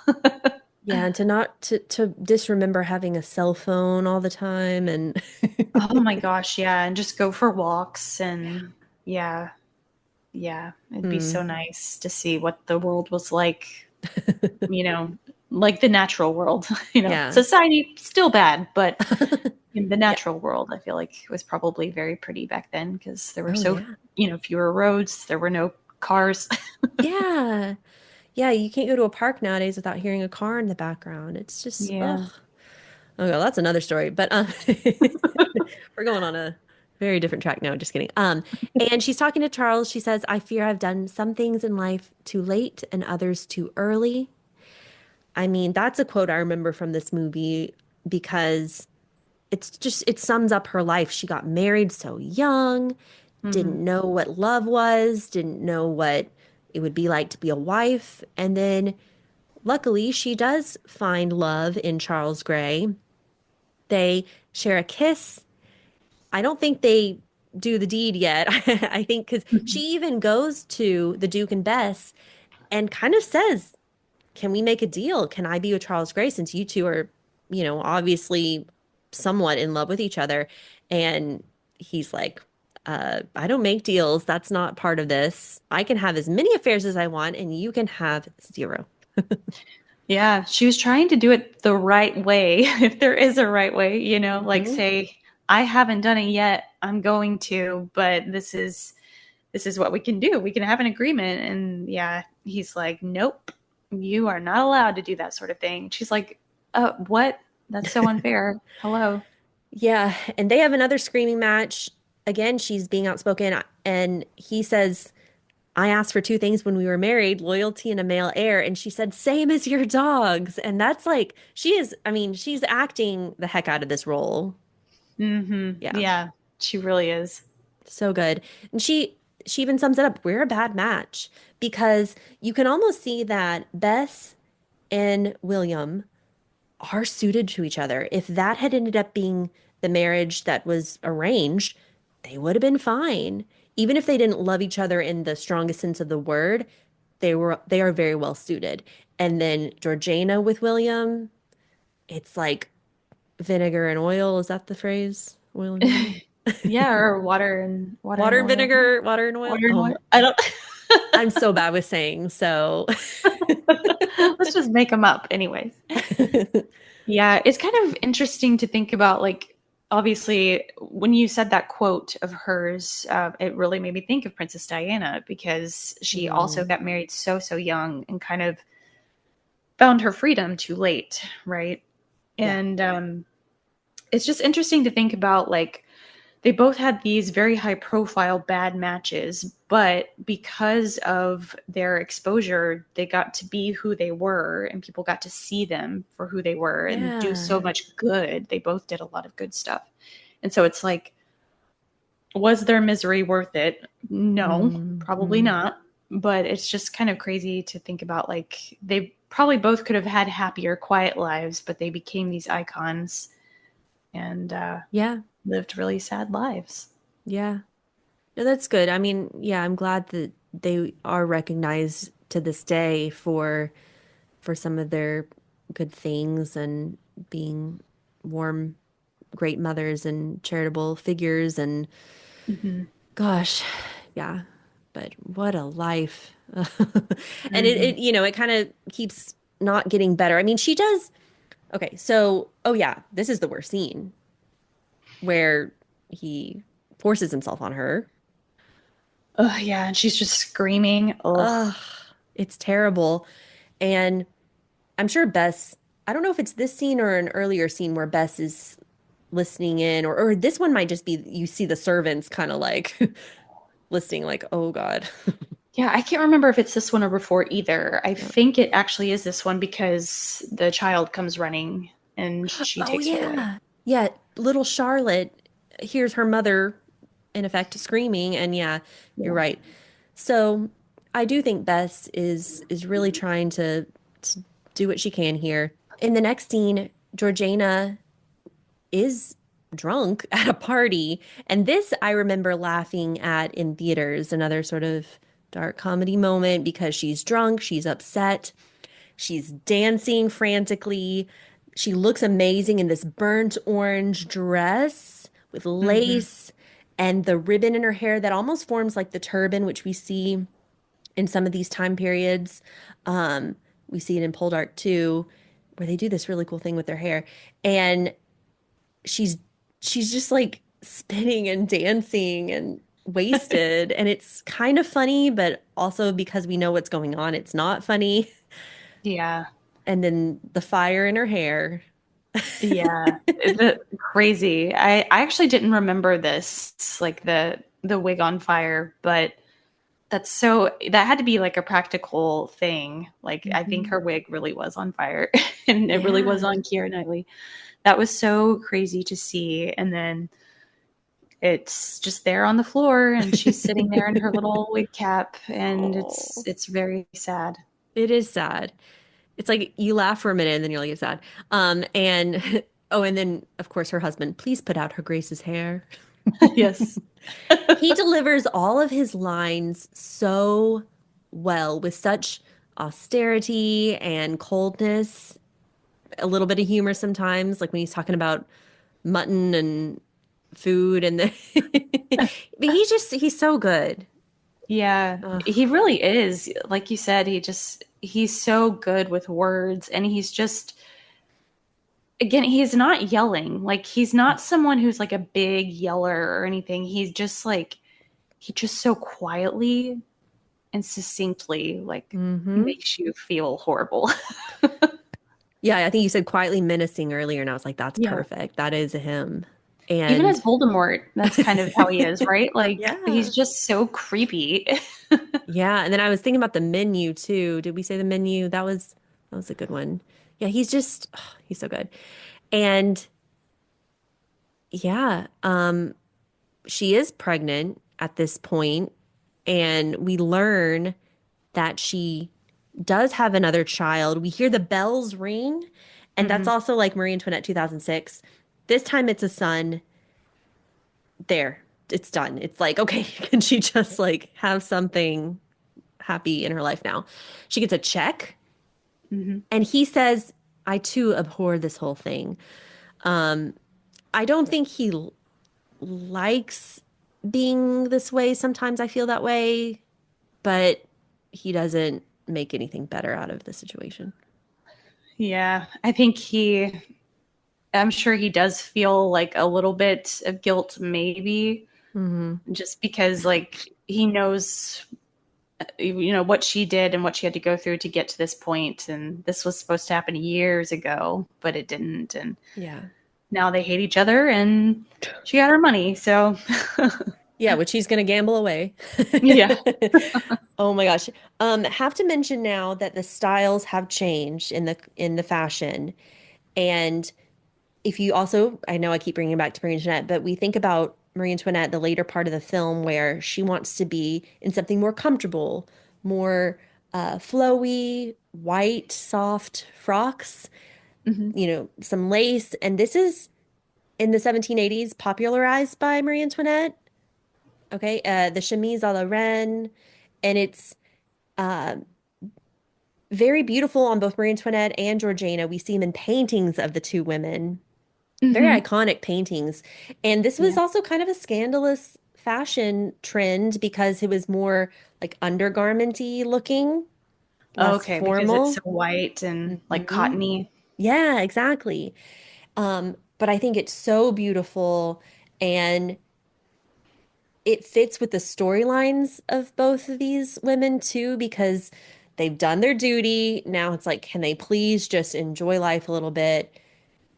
Yeah, and to not to disremember having a cell phone all the time and Oh my gosh, yeah, and just go for walks yeah. and yeah, yeah, it'd be so Hmm. nice to see what the world was like, you know, like the natural world, Yeah. Society still bad, but in the Yeah. natural world, I feel like it was probably very pretty back then because there were Oh so, yeah. fewer roads, there were no cars. Yeah. Yeah, you can't go to a park nowadays without hearing a car in the background. It's just, ugh. Yeah. Oh, well, that's another story. But we're going on a very different track now. Just kidding. And she's talking to Charles. She says, "I fear I've done some things in life too late and others too early." I mean, that's a quote I remember from this movie because it sums up her life. She got married so young, Hmm. didn't know what love was, didn't know what it would be like to be a wife, and then luckily, she does find love in Charles Gray. They share a kiss. I don't think they do the deed yet. I think because she even goes to the Duke and Bess and kind of says, "Can we make a deal? Can I be with Charles Gray since you two are, obviously somewhat in love with each other?" And he's like, I don't make deals. That's not part of this. I can have as many affairs as I want, and you can have zero." Yeah, she was trying to do it the right way, if there is a right way, like Hmm. say, I haven't done it yet, I'm going to, but this is this is what we can do. We can have an agreement. And yeah, he's like, nope, you are not allowed to do that sort of thing. She's like, what? That's so unfair. Hello. Yeah, and they have another screaming match. Again, she's being outspoken, and he says, I asked for two things when we were married, loyalty and a male heir. And she said, same as your dogs. And that's like, she is, I mean, she's acting the heck out of this role. Yeah, Yeah, she really is. so good. And she even sums it up, we're a bad match because you can almost see that Bess and William are suited to each other. If that had ended up being the marriage that was arranged, they would have been fine. Even if they didn't love each other in the strongest sense of the word, they are very well suited. And then Georgiana with William, it's like vinegar and oil. Is that the phrase? Oil and vinegar? Yeah, or water and oil. Water and oil. Water and oil. I don't I'm so bad with saying, so let's just make them up anyways. Yeah, it's kind of interesting to think about. Like, obviously, when you said that quote of hers, it really made me think of Princess Diana because she also Mm, got married so young and kind of found her freedom too late, right? yeah. And it's just interesting to think about, like, they both had these very high profile bad matches, but because of their exposure, they got to be who they were and people got to see them for who they were and do Yeah. so much good. They both did a lot of good stuff. And so it's like, was their misery worth it? No, probably Mm-hmm. not. But it's just kind of crazy to think about, like, they probably both could have had happier, quiet lives, but they became these icons and Yeah. lived really sad lives. Yeah. No, that's good. I mean, yeah, I'm glad that they are recognized to this day for some of their good things and being warm, great mothers and charitable figures and Hmm. gosh, yeah. But what a life. And Hmm. it kind of keeps not getting better. I mean, she does. Okay, so oh yeah, this is the worst scene where he forces himself on her. Oh yeah, and she's just screaming. Ugh. Ugh, it's terrible. And I'm sure Bess, I don't know if it's this scene or an earlier scene where Bess is listening in, or this one might just be you see the servants kind of like listening, like, oh God. Yeah, I can't remember if it's this one or before either. I Yeah. think it actually is this one because the child comes running and she Oh takes her away. yeah. Yeah, little Charlotte hears her mother in effect screaming, and yeah, you're Yeah. right. So I do think Bess is really trying to do what she can here. In the next scene, Georgiana is drunk at a party. And this I remember laughing at in theaters, another sort of dark comedy moment because she's drunk, she's upset, she's dancing frantically. She looks amazing in this burnt orange dress with Hmm. lace and the ribbon in her hair that almost forms like the turban, which we see in some of these time periods. We see it in Poldark too, where they do this really cool thing with their hair. And she's she's just like spinning and dancing and wasted and it's kind of funny but also because we know what's going on it's not funny Yeah. and then the fire in her hair. Yeah. Crazy. I actually didn't remember this, like the wig on fire, but that had to be like a practical thing. Like, I think Mhm. her wig really was on fire and it really was Yeah. on Keira Knightley. That was so crazy to see. And then it's just there on the floor and she's sitting there in her little wig cap and it's Oh, it's very sad. it is sad. It's like you laugh for a minute and then you're like it's sad. And oh, and then of course her husband, please put out her Grace's hair. Yes. He delivers all of his lines so well with such austerity and coldness, a little bit of humor sometimes, like when he's talking about mutton and food and the but he's so good. Yeah, Ugh. he really is. Like you said, he's so good with words and he's just, again, he's not yelling. Like, he's not someone who's like a big yeller or anything. He's just like, he just so quietly and succinctly like Hmm. makes you feel horrible. Yeah, I think you said quietly menacing earlier, and I was like, that's Yeah. perfect. That is him. Even as And Voldemort, that's kind of how he is, right? Like yeah. he's just so creepy. Yeah. And then I was thinking about the menu too. Did we say the menu? That was a good one. Yeah, he's just he's so good. And yeah, she is pregnant at this point, and we learn that she does have another child. We hear the bells ring, and that's Hmm. also like Marie Antoinette 2006. This time it's a son. There, it's done. It's like, okay, can she just like have something happy in her life now? She gets a check, Hmm. and he says, I too abhor this whole thing. I don't think he likes being this way. Sometimes I feel that way, but he doesn't make anything better out of the situation. Yeah, I think I'm sure he does feel like a little bit of guilt, maybe, Hmm. just because like he knows, what she did and what she had to go through to get to this point, and this was supposed to happen years ago, but it didn't, and Yeah. now they hate each other, and she got her money, so Yeah, which he's gonna gamble away. yeah. Oh my gosh. Have to mention now that the styles have changed in the fashion. And if you also, I know I keep bringing it back to Marie Antoinette, but we think about Marie Antoinette, the later part of the film where she wants to be in something more comfortable, more flowy, white, soft frocks, Hmm. some lace. And this is in the 1780s, popularized by Marie Antoinette. Okay, the chemise à la reine, and it's uh, very beautiful on both Marie Antoinette and Georgiana. We see them in paintings of the two women, very Hmm. iconic paintings. And this was Yeah. also kind of a scandalous fashion trend because it was more like undergarmenty looking, less Okay, because it's so formal. white and like Hmm. cottony. Yeah, exactly. But I think it's so beautiful, and it fits with the storylines of both of these women too, because they've done their duty. Now it's like, can they please just enjoy life a little bit?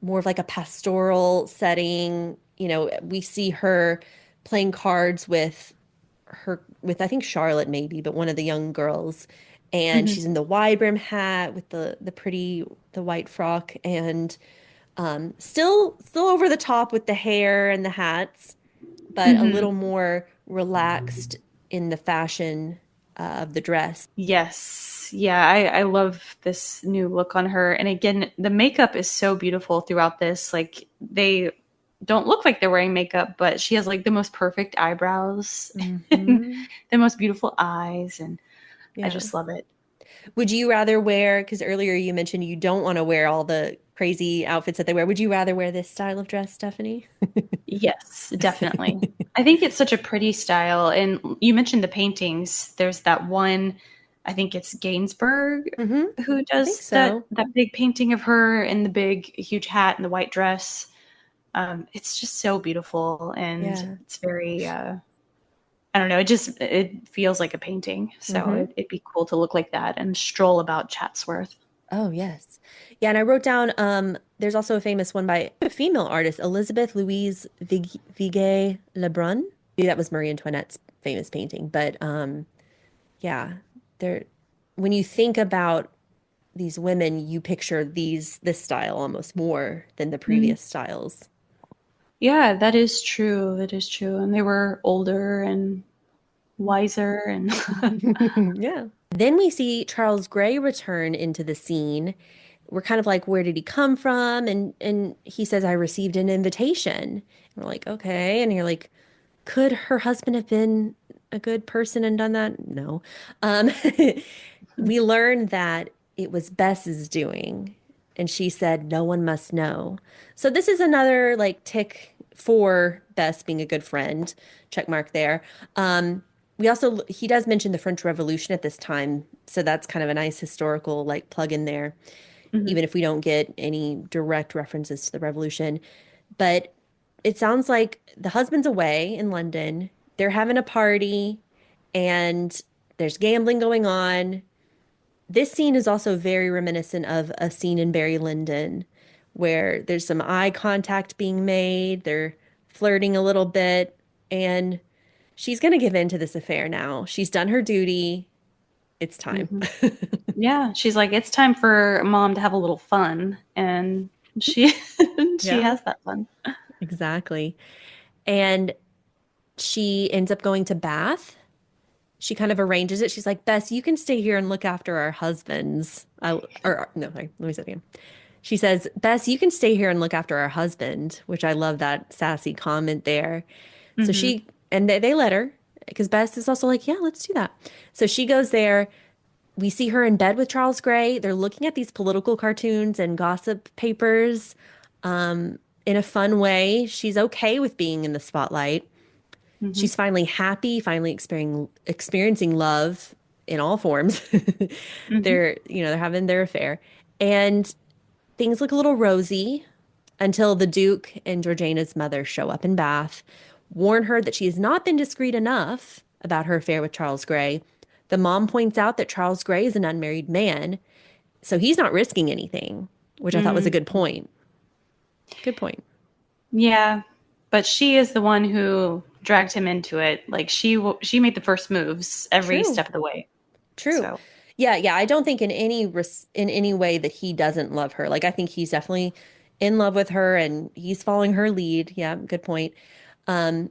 More of like a pastoral setting. We see her playing cards with I think Charlotte maybe, but one of the young girls. And Hmm. she's in the wide brim hat with the white frock, and still over the top with the hair and the hats, but a Hmm. little more relaxed in the fashion of the dress. Yes. Yeah, I love this new look on her. And again, the makeup is so beautiful throughout this. Like they don't look like they're wearing makeup, but she has like the most perfect eyebrows and Hmm. the most beautiful eyes, and I Yeah. just love it. Would you rather wear, because earlier you mentioned you don't want to wear all the crazy outfits that they wear. Would you rather wear this style of dress, Stephanie? Yes, definitely. I think it's such a pretty style. And you mentioned the paintings. There's that one, I think it's Gainsbourg Hmm. who I think does that so. that big painting of her in the big huge hat and the white dress. It's just so beautiful, and Yeah. it's very I don't know, it feels like a painting. So Hmm. it'd be cool to look like that and stroll about Chatsworth. Oh, yes. Yeah, and I wrote down there's also a famous one by a female artist, Elizabeth Louise Vigée Lebrun. Maybe that was Marie Antoinette's famous painting, but yeah, there when you think about these women, you picture this style almost more than the Mhm. previous styles. Yeah, that is true. That is true. And they were older and wiser and Yeah. Then we see Charles Grey return into the scene. We're kind of like, where did he come from? And he says, I received an invitation. And we're like, okay. And you're like, could her husband have been a good person and done that? No. Um, we learned that it was Bess's doing, and she said, no one must know. So this is another like tick for Bess being a good friend. Check mark there. We also, he does mention the French Revolution at this time. So that's kind of a nice historical like plug in there, Mhm. even if we don't get any direct references to the revolution. But it sounds like the husband's away in London. they're having a party and there's gambling going on. This scene is also very reminiscent of a scene in Barry Lyndon where there's some eye contact being made. They're flirting a little bit, and she's going to give in to this affair now. She's done her duty. It's time. Hmm. Yeah, she's like, it's time for mom to have a little fun, and she she Yeah, has that fun. exactly. And she ends up going to Bath. She kind of arranges it. She's like, Bess, you can stay here and look after our husbands. Or no, sorry, let me say it again. She says, Bess, you can stay here and look after our husband, which I love that sassy comment there. So Hmm. she, and they let her because Bess is also like, yeah, let's do that. So she goes there. We see her in bed with Charles Gray. They're looking at these political cartoons and gossip papers in a fun way. She's okay with being in the spotlight. Hmm. She's finally happy, finally experiencing love in all forms. Hmm. They're having their affair. And things look a little rosy until the Duke and Georgiana's mother show up in Bath, warn her that she has not been discreet enough about her affair with Charles Gray. The mom points out that Charles Gray is an unmarried man, so he's not risking anything, which I thought was a Mm. good point. Good point. Yeah, but she is the one who dragged him into it. Like she made the first moves every True. step of the way. True. So, Yeah, yeah. I don't think in any way that he doesn't love her. Like I think he's definitely in love with her and he's following her lead. Yeah, good point. Um,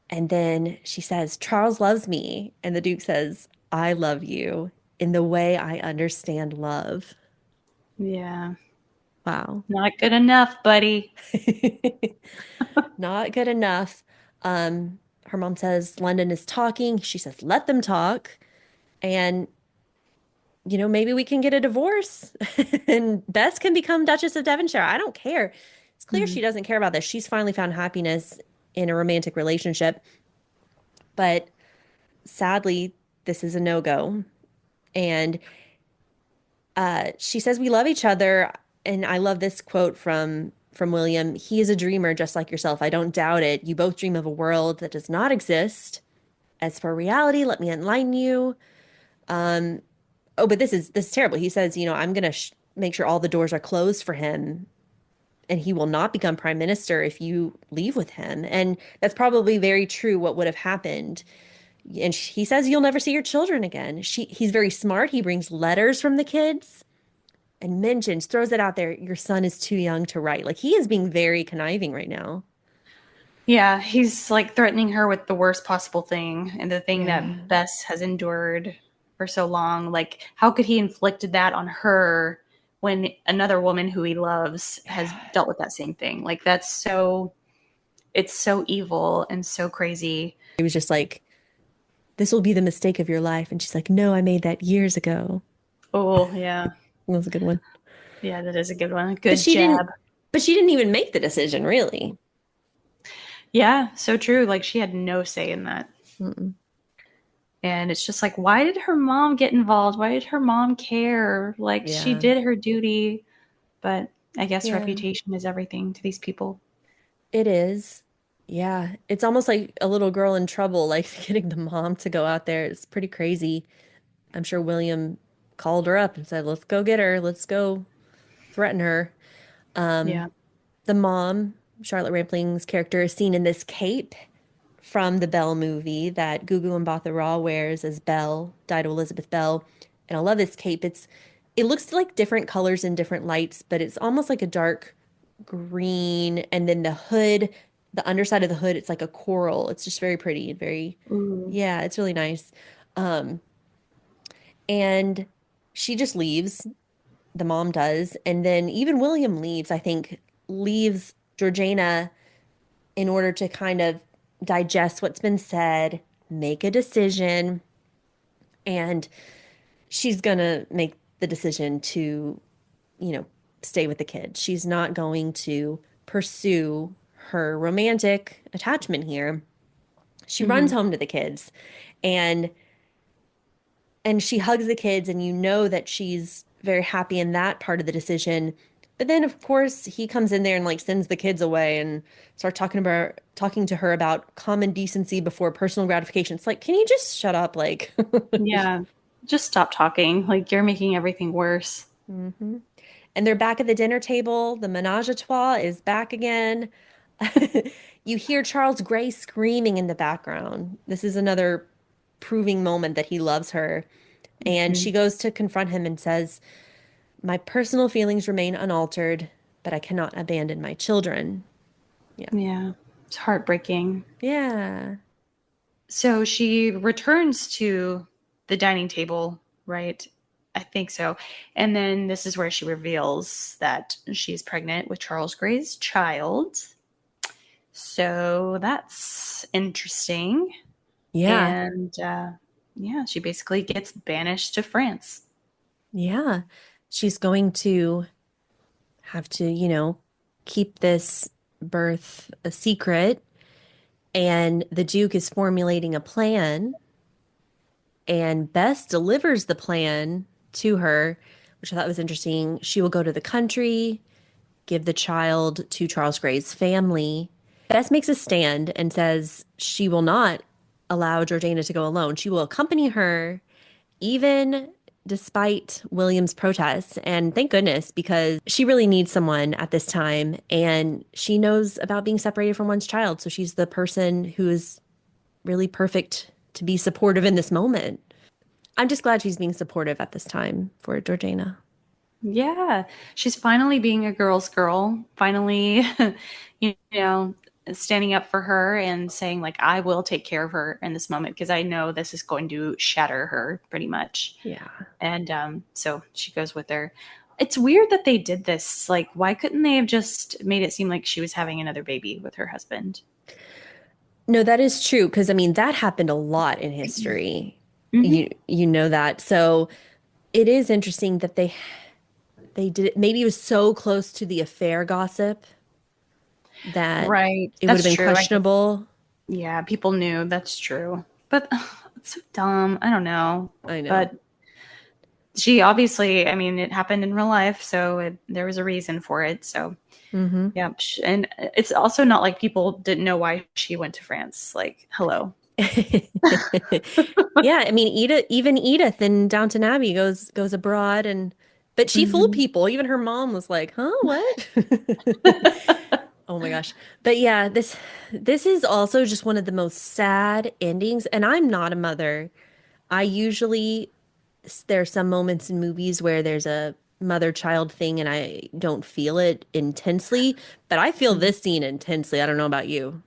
and then she says, Charles loves me. And the Duke says, I love you in the way I understand love. yeah, Wow. not good enough, buddy. Not good enough. Her mom says London is talking. She says, let them talk. And maybe we can get a divorce and Bess can become Duchess of Devonshire. I don't care. It's clear Mhm. she doesn't care about this. She's finally found happiness in a romantic relationship, but sadly, this is a no-go. And she says we love each other, and I love this quote from William. He is a dreamer just like yourself. I don't doubt it. You both dream of a world that does not exist. As for reality, let me enlighten you. Oh, but this is terrible. He says, I'm gonna make sure all the doors are closed for him, and he will not become prime minister if you leave with him. And that's probably very true. What would have happened? And he says you'll never see your children again. He's very smart. He brings letters from the kids and mentions, throws it out there. Your son is too young to write. Like he is being very conniving right now. Yeah, he's like threatening her with the worst possible thing and the thing Yeah. that Bess has endured for so long. Like, how could he inflicted that on her when another woman who he loves has dealt with that same thing? Like, it's so evil and so crazy. He was just like, this will be the mistake of your life. And she's like, no, I made that years ago. Oh, yeah. That was a good one. Yeah, that is a good one. But Good she didn't, jab. but she didn't even make the decision, really. Yeah, so true. Like, she had no say in that. Mm-mm. And it's just like, why did her mom get involved? Why did her mom care? Like, she Yeah. did her duty, but I guess Yeah. reputation is everything to these people. It is. Yeah. It's almost like a little girl in trouble, like getting the mom to go out there. It's pretty crazy. I'm sure William called her up and said, let's go get her. Let's go threaten her. Yeah. The mom, Charlotte Rampling's character, is seen in this cape from the Belle movie that Gugu Mbatha-Raw wears as Belle, Dido Elizabeth Belle. And I love this cape. It looks like different colors and different lights, but it's almost like a dark green. And then the hood, the underside of the hood, it's like a coral. It's just very pretty and very, Ooh. yeah, it's really nice. Um, and she just leaves. The mom does. And then even William leaves, I think, leaves Georgiana in order to kind of digest what's been said, make a decision, and she's gonna make the decision to, you know, stay with the kids. She's not going to pursue her romantic attachment here. She runs Hmm. home to the kids and she hugs the kids, and you know that she's very happy in that part of the decision. But then, of course, he comes in there and like sends the kids away and starts talking to her about common decency before personal gratification. It's like, can you just shut up? Like, Yeah. Just stop talking. Like you're making everything worse. hmm. And they're back at the dinner table. The menage a trois is back again. You hear Charles Gray screaming in the background. This is another proving moment that he loves her. And Hmm. she goes to confront him and says, my personal feelings remain unaltered, but I cannot abandon my children. Yeah. Yeah. It's heartbreaking. Yeah. So she returns to the dining table, right? I think so. And then this is where she reveals that she's pregnant with Charles Gray's child. So that's interesting. Yeah. And yeah, she basically gets banished to France. Yeah. She's going to have to, keep this birth a secret. And the Duke is formulating a plan. And Bess delivers the plan to her, which I thought was interesting. She will go to the country, give the child to Charles Gray's family. Bess makes a stand and says she will not allow Georgiana to go alone. She will accompany her, even despite William's protests. And thank goodness, because she really needs someone at this time. And she knows about being separated from one's child. So she's the person who is really perfect to be supportive in this moment. I'm just glad she's being supportive at this time for Georgiana. Yeah, she's finally being a girl's girl, finally, you know, standing up for her and saying, like, I will take care of her in this moment because I know this is going to shatter her pretty much. Yeah. And so she goes with her. It's weird that they did this. Like, why couldn't they have just made it seem like she was having another baby with her husband? No, that is true because I mean that happened a lot in history. Hmm. You know that. So it is interesting that they did it. Maybe it was so close to the affair gossip that Right. it would have That's been true. I guess. questionable. Yeah, people knew. That's true. But it's so dumb. I don't know. I know. But she obviously, I mean, it happened in real life, so there was a reason for it. So, Hmm. yeah. And it's also not like people didn't know why she went to France. Like, hello. Yeah, I mean even Edith in Downton Abbey goes abroad and but she fooled Hmm. people. Even her mom was like, "Huh, what?" Oh my gosh. But yeah, this is also just one of the most sad endings and I'm not a mother. I usually there's some moments in movies where there's a mother-child thing and I don't feel it intensely, but I feel this scene intensely. I don't know about you.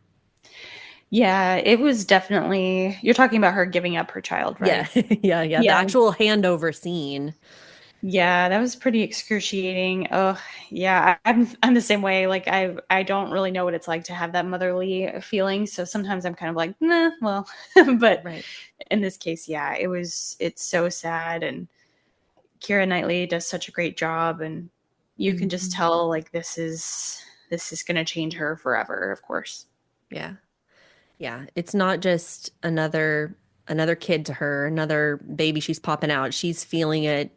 Yeah, it was definitely. You're talking about her giving up her child, Yeah. right? Yeah, yeah. The Yeah. actual handover scene. Yeah, that was pretty excruciating. Oh, yeah, I'm the same way. Like I don't really know what it's like to have that motherly feeling. So sometimes I'm kind of like, nah, well, but Right. in this case, yeah, it's so sad and Keira Knightley does such a great job and you can just Mhm. tell like this is going to change her forever, of course. Yeah. Yeah. It's not just another kid to her, another baby she's popping out. She's feeling it.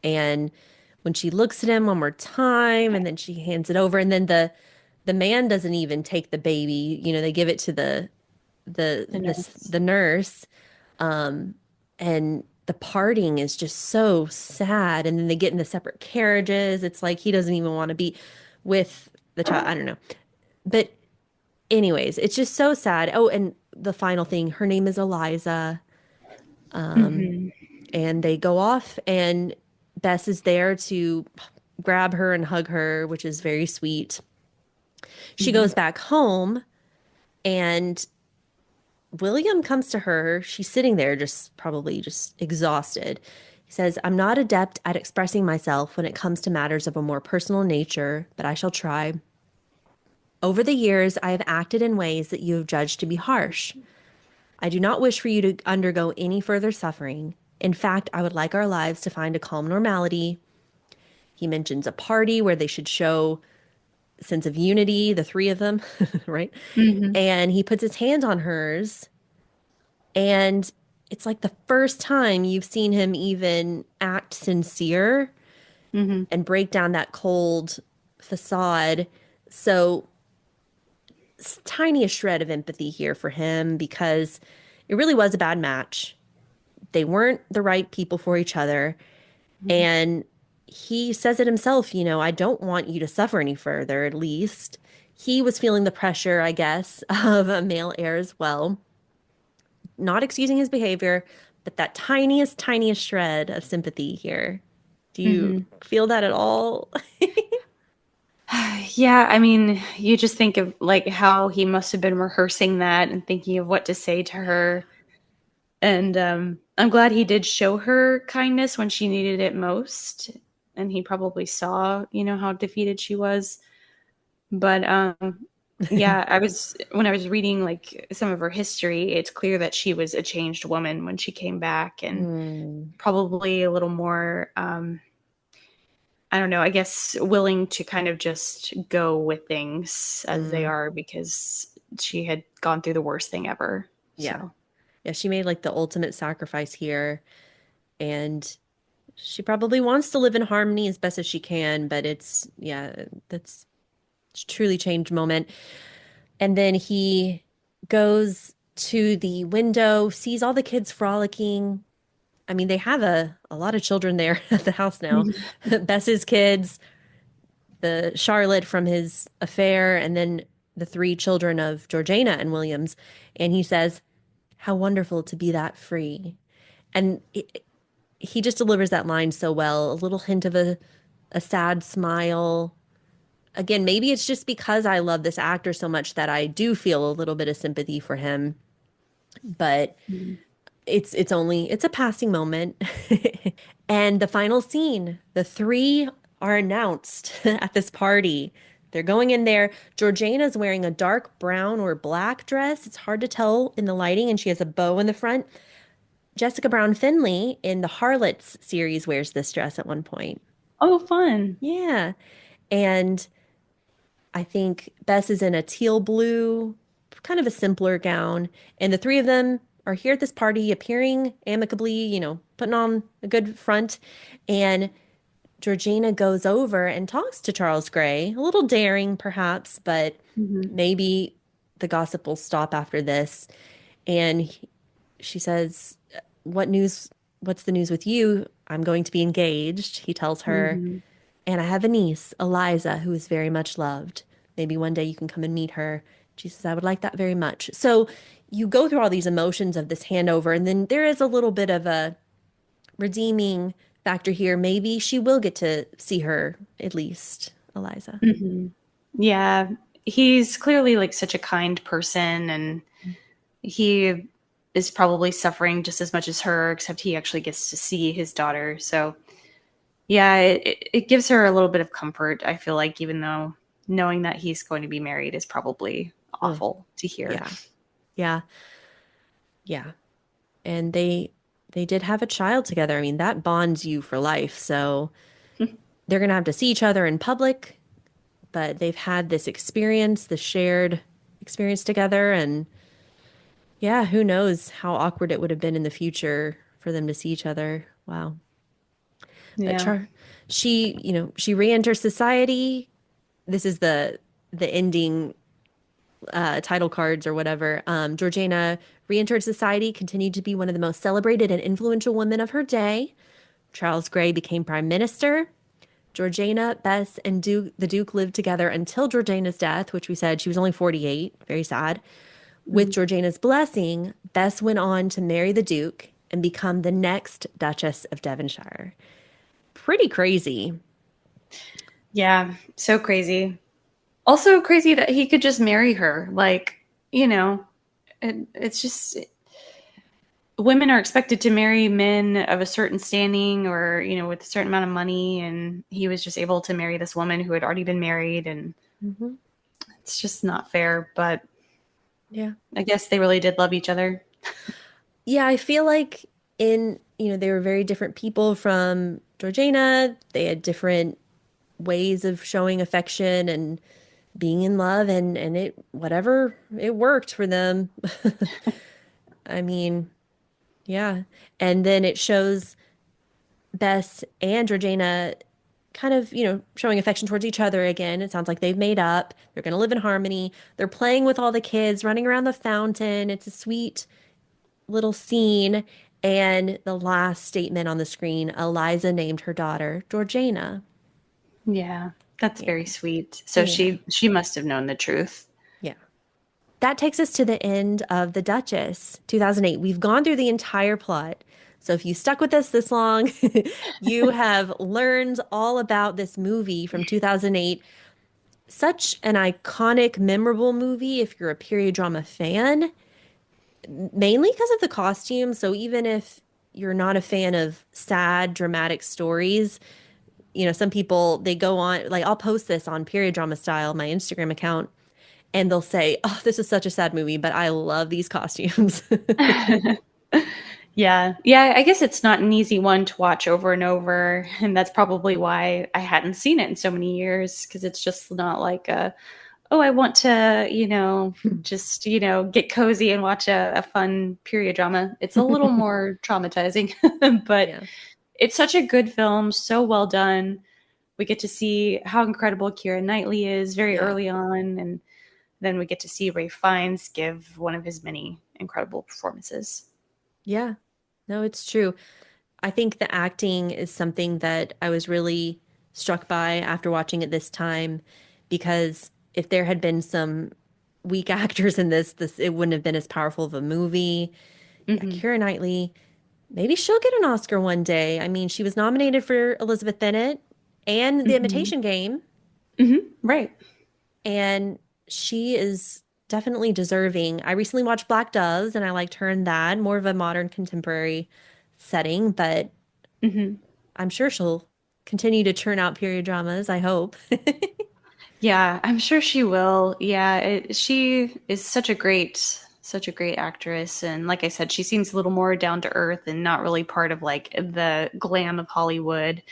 And when she looks at him one more time and then she hands it over and then the man doesn't even take the baby. They give it to The nurse. the nurse. Um, and the parting is just so sad. And then they get in the separate carriages. It's like he doesn't even want to be with the child. I don't know. But anyways, it's just so sad. Oh, and the final thing, her name is Eliza. Hmm. And they go off, and Bess is there to grab her and hug her, which is very sweet. She Hmm. goes back home, and William comes to her. She's sitting there, just probably just exhausted. He says, I'm not adept at expressing myself when it comes to matters of a more personal nature, but I shall try. Over the years, I have acted in ways that you have judged to be harsh. I do not wish for you to undergo any further suffering. In fact, I would like our lives to find a calm normality. He mentions a party where they should show a sense of unity, the three of them, right? Hmm. And he puts his hand on hers, and it's like the first time you've seen him even act sincere. Hmm. and break down that cold facade. So, tiniest shred of empathy here for him because it really was a bad match. They weren't the right people for each other. And he says it himself, I don't want you to suffer any further, at least. He was feeling the pressure, I guess, of a male heir as well. Not excusing his behavior, but that tiniest shred of sympathy here. Do you Hmm. feel that at all? Yeah, I mean, you just think of like how he must have been rehearsing that and thinking of what to say to her. And I'm glad he did show her kindness when she needed it most. And he probably saw, how defeated she was. But yeah, when I was reading like some of her history, it's clear that she was a changed woman when she came back and Hmm. probably a little more I don't know, I guess willing to kind of just go with things as they Mm. are because she had gone through the worst thing ever. Yeah. So, Yeah, she made like the ultimate sacrifice here. And she probably wants to live in harmony as best as she can, but yeah, that's a truly changed moment. And then he goes to the window, sees all the kids frolicking. I mean, they have a lot of children there at the house now. Bess's kids, the Charlotte from his affair, and then the three children of Georgiana and Williams. And he says, how wonderful to be that free. And he just delivers that line so well. A little hint of a sad smile. Again, maybe it's just because I love this actor so much that I do feel a little bit of sympathy for him, but it's a passing moment. And the final scene, the three are announced at this party. They're going in there. Georgiana's wearing a dark brown or black dress. It's hard to tell in the lighting, and she has a bow in the front. Jessica Brown Findlay in the Harlots series wears this dress at one point. oh, fun. Yeah. And I think Bess is in a teal blue, kind of a simpler gown. And the three of them are here at this party, appearing amicably, putting on a good front. And Georgina goes over and talks to Charles Gray, a little daring perhaps, but Hmm. maybe the gossip will stop after this. And she says, "What news? What's the news with you? I'm going to be engaged," he tells her. Hmm. "And I have a niece, Eliza, who is very much loved. Maybe one day you can come and meet her." She says, "I would like that very much." So you go through all these emotions of this handover, and then there is a little bit of a redeeming factor here. Maybe she will get to see her, at least, Eliza. Hmm. Yeah, he's clearly like such a kind person, and he is probably suffering just as much as her, except he actually gets to see his daughter. So, yeah, it gives her a little bit of comfort, I feel like, even though knowing that he's going to be married is probably Oh, awful to hear. yeah. Yeah. Yeah. And they did have a child together. I mean, that bonds you for life. So they're going to have to see each other in public, but they've had this experience, the shared experience together. And yeah, who knows how awkward it would have been in the future for them to see each other. Wow. But Yeah. she re-enters society. This is the ending title cards or whatever. Georgiana re-entered society, continued to be one of the most celebrated and influential women of her day. Charles Gray became prime minister. Georgiana, Bess, and the Duke lived together until Georgiana's death, which we said she was only 48. Very sad. With Mhm. Georgiana's blessing, Bess went on to marry the Duke and become the next Duchess of Devonshire. Pretty crazy. Yeah, so crazy. Also crazy that he could just marry her. Like, you know, it's just women are expected to marry men of a certain standing or, with a certain amount of money. And he was just able to marry this woman who had already been married. And Hmm. it's just not fair. But Yeah. I guess they really did love each other. Yeah, I feel like they were very different people from Georgiana. They had different ways of showing affection and being in love and it worked for them. I mean, yeah. And then it shows Bess and Georgiana. kind of, showing affection towards each other again. It sounds like they've made up. They're going to live in harmony. They're playing with all the kids, running around the fountain. It's a sweet little scene. And the last statement on the screen, Eliza named her daughter Georgiana. Yeah, that's Yeah. very sweet. So Yeah. she must have known the truth. Yeah. That takes us to the end of The Duchess, 2008. We've gone through the entire plot. So if you stuck with us this long, you have learned all about this movie from 2008. Such an iconic, memorable movie if you're a period drama fan, mainly because of the costume. So even if you're not a fan of sad, dramatic stories, some people they go on, like I'll post this on Period Drama Style, my Instagram account, and they'll say, "Oh, this is such a sad movie, but I love these costumes." Yeah. Yeah, I guess it's not an easy one to watch over and over, and that's probably why I hadn't seen it in so many years because it's just not like a, oh, I want to, just, get cozy and watch a fun period drama. It's a little more traumatizing, but Yeah. it's such a good film, so well done. We get to see how incredible Keira Knightley is very Yeah. early on, and then we get to see Ray Fiennes give one of his many incredible performances. Yeah. No, it's true. I think the acting is something that I was really struck by after watching it this time because if there had been some weak actors in this it wouldn't have been as powerful of a movie. Yeah, Hmm. Keira Knightley, maybe she'll get an Oscar one day. I mean, she was nominated for Elizabeth Bennet and The Hmm. Imitation Game, Right. and she is definitely deserving. I recently watched Black Doves and I liked her in that, more of a modern contemporary setting, but Hmm. I'm sure she'll continue to churn out period dramas, I hope. Yeah, I'm sure she will. Yeah, she is such a great actress, and like I said, she seems a little more down to earth and not really part of like the glam of Hollywood.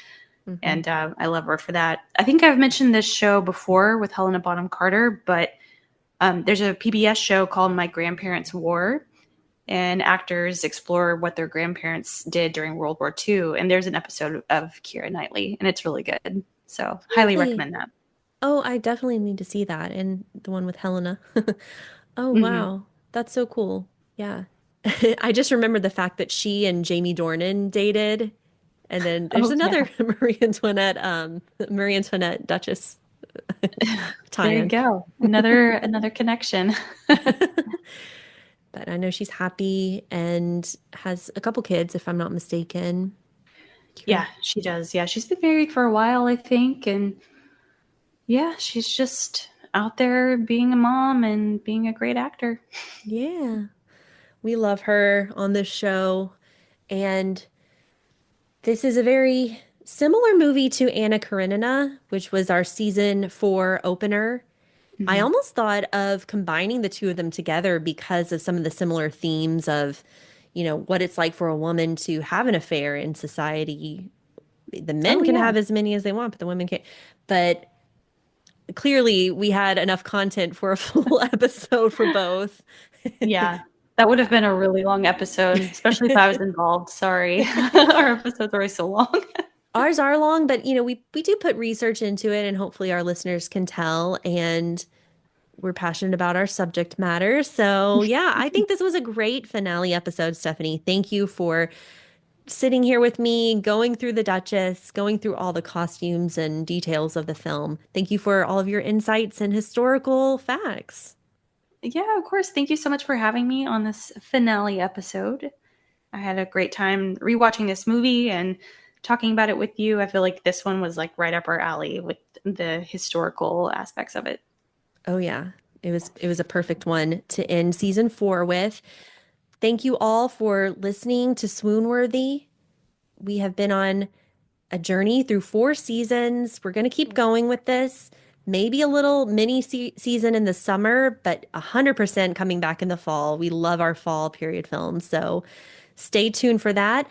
Hmm. And I love her for that. I think I've mentioned this show before with Helena Bonham Carter, but there's a PBS show called My Grandparents' War, and actors explore what their grandparents did during World War II. And there's an episode of Keira Knightley, and it's really good. So, highly Really? recommend that. Oh, I definitely need to see that and the one with Helena. Oh, Hmm. wow. That's so cool. Yeah. I just remember the fact that she and Jamie Dornan dated. And then there's Oh, another yeah. Marie Antoinette Duchess There you tie-in. go. Another connection. But I know she's happy and has a couple kids, if I'm not mistaken. Kira. Yeah, she does. Yeah, she's been married for a while, I think, and yeah, she's just out there being a mom and being a great actor. Yeah. We love her on this show. And this is a very similar movie to Anna Karenina, which was our season 4 opener. I Hmm. almost thought of combining the two of them together because of some of the similar themes of, what it's like for a woman to have an affair in society. The Oh men can yeah, have as many as they want, but the women can't. But clearly, we had enough content for a full episode for both. yeah. That would have been a really long episode, especially if I was involved. Sorry, our episodes are always so long. Ours are long, but we do put research into it, and hopefully our listeners can tell. And we're passionate about our subject matter. So, yeah, I think this was a great finale episode, Stephanie. Thank you for sitting here with me, going through the Duchess, going through all the costumes and details of the film. Thank you for all of your insights and historical facts. Yeah, of course. Thank you so much for having me on this finale episode. I had a great time rewatching this movie and talking about it with you. I feel like this one was like right up our alley with the historical aspects of it. Oh yeah, it was a perfect one to end season 4 with. Thank you all for listening to Swoon Worthy. We have been on a journey through 4 seasons. We're going to keep going with this. Maybe a little mini season in the summer, but 100% coming back in the fall. We love our fall period films. So stay tuned for that.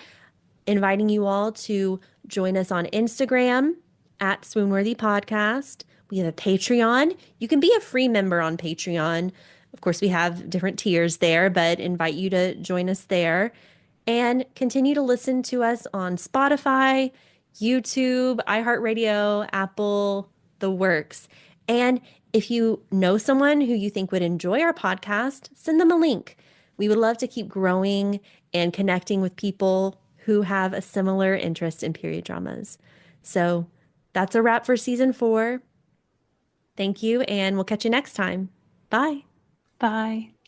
Inviting you all to join us on Instagram at Swoonworthy Podcast. We have a Patreon. You can be a free member on Patreon. Of course, we have different tiers there, but invite you to join us there and continue to listen to us on Spotify. YouTube, iHeartRadio, Apple, the works. And if you know someone who you think would enjoy our podcast, send them a link. We would love to keep growing and connecting with people who have a similar interest in period dramas. So that's a wrap for season 4. Thank you, and we'll catch you next time. Bye. Bye.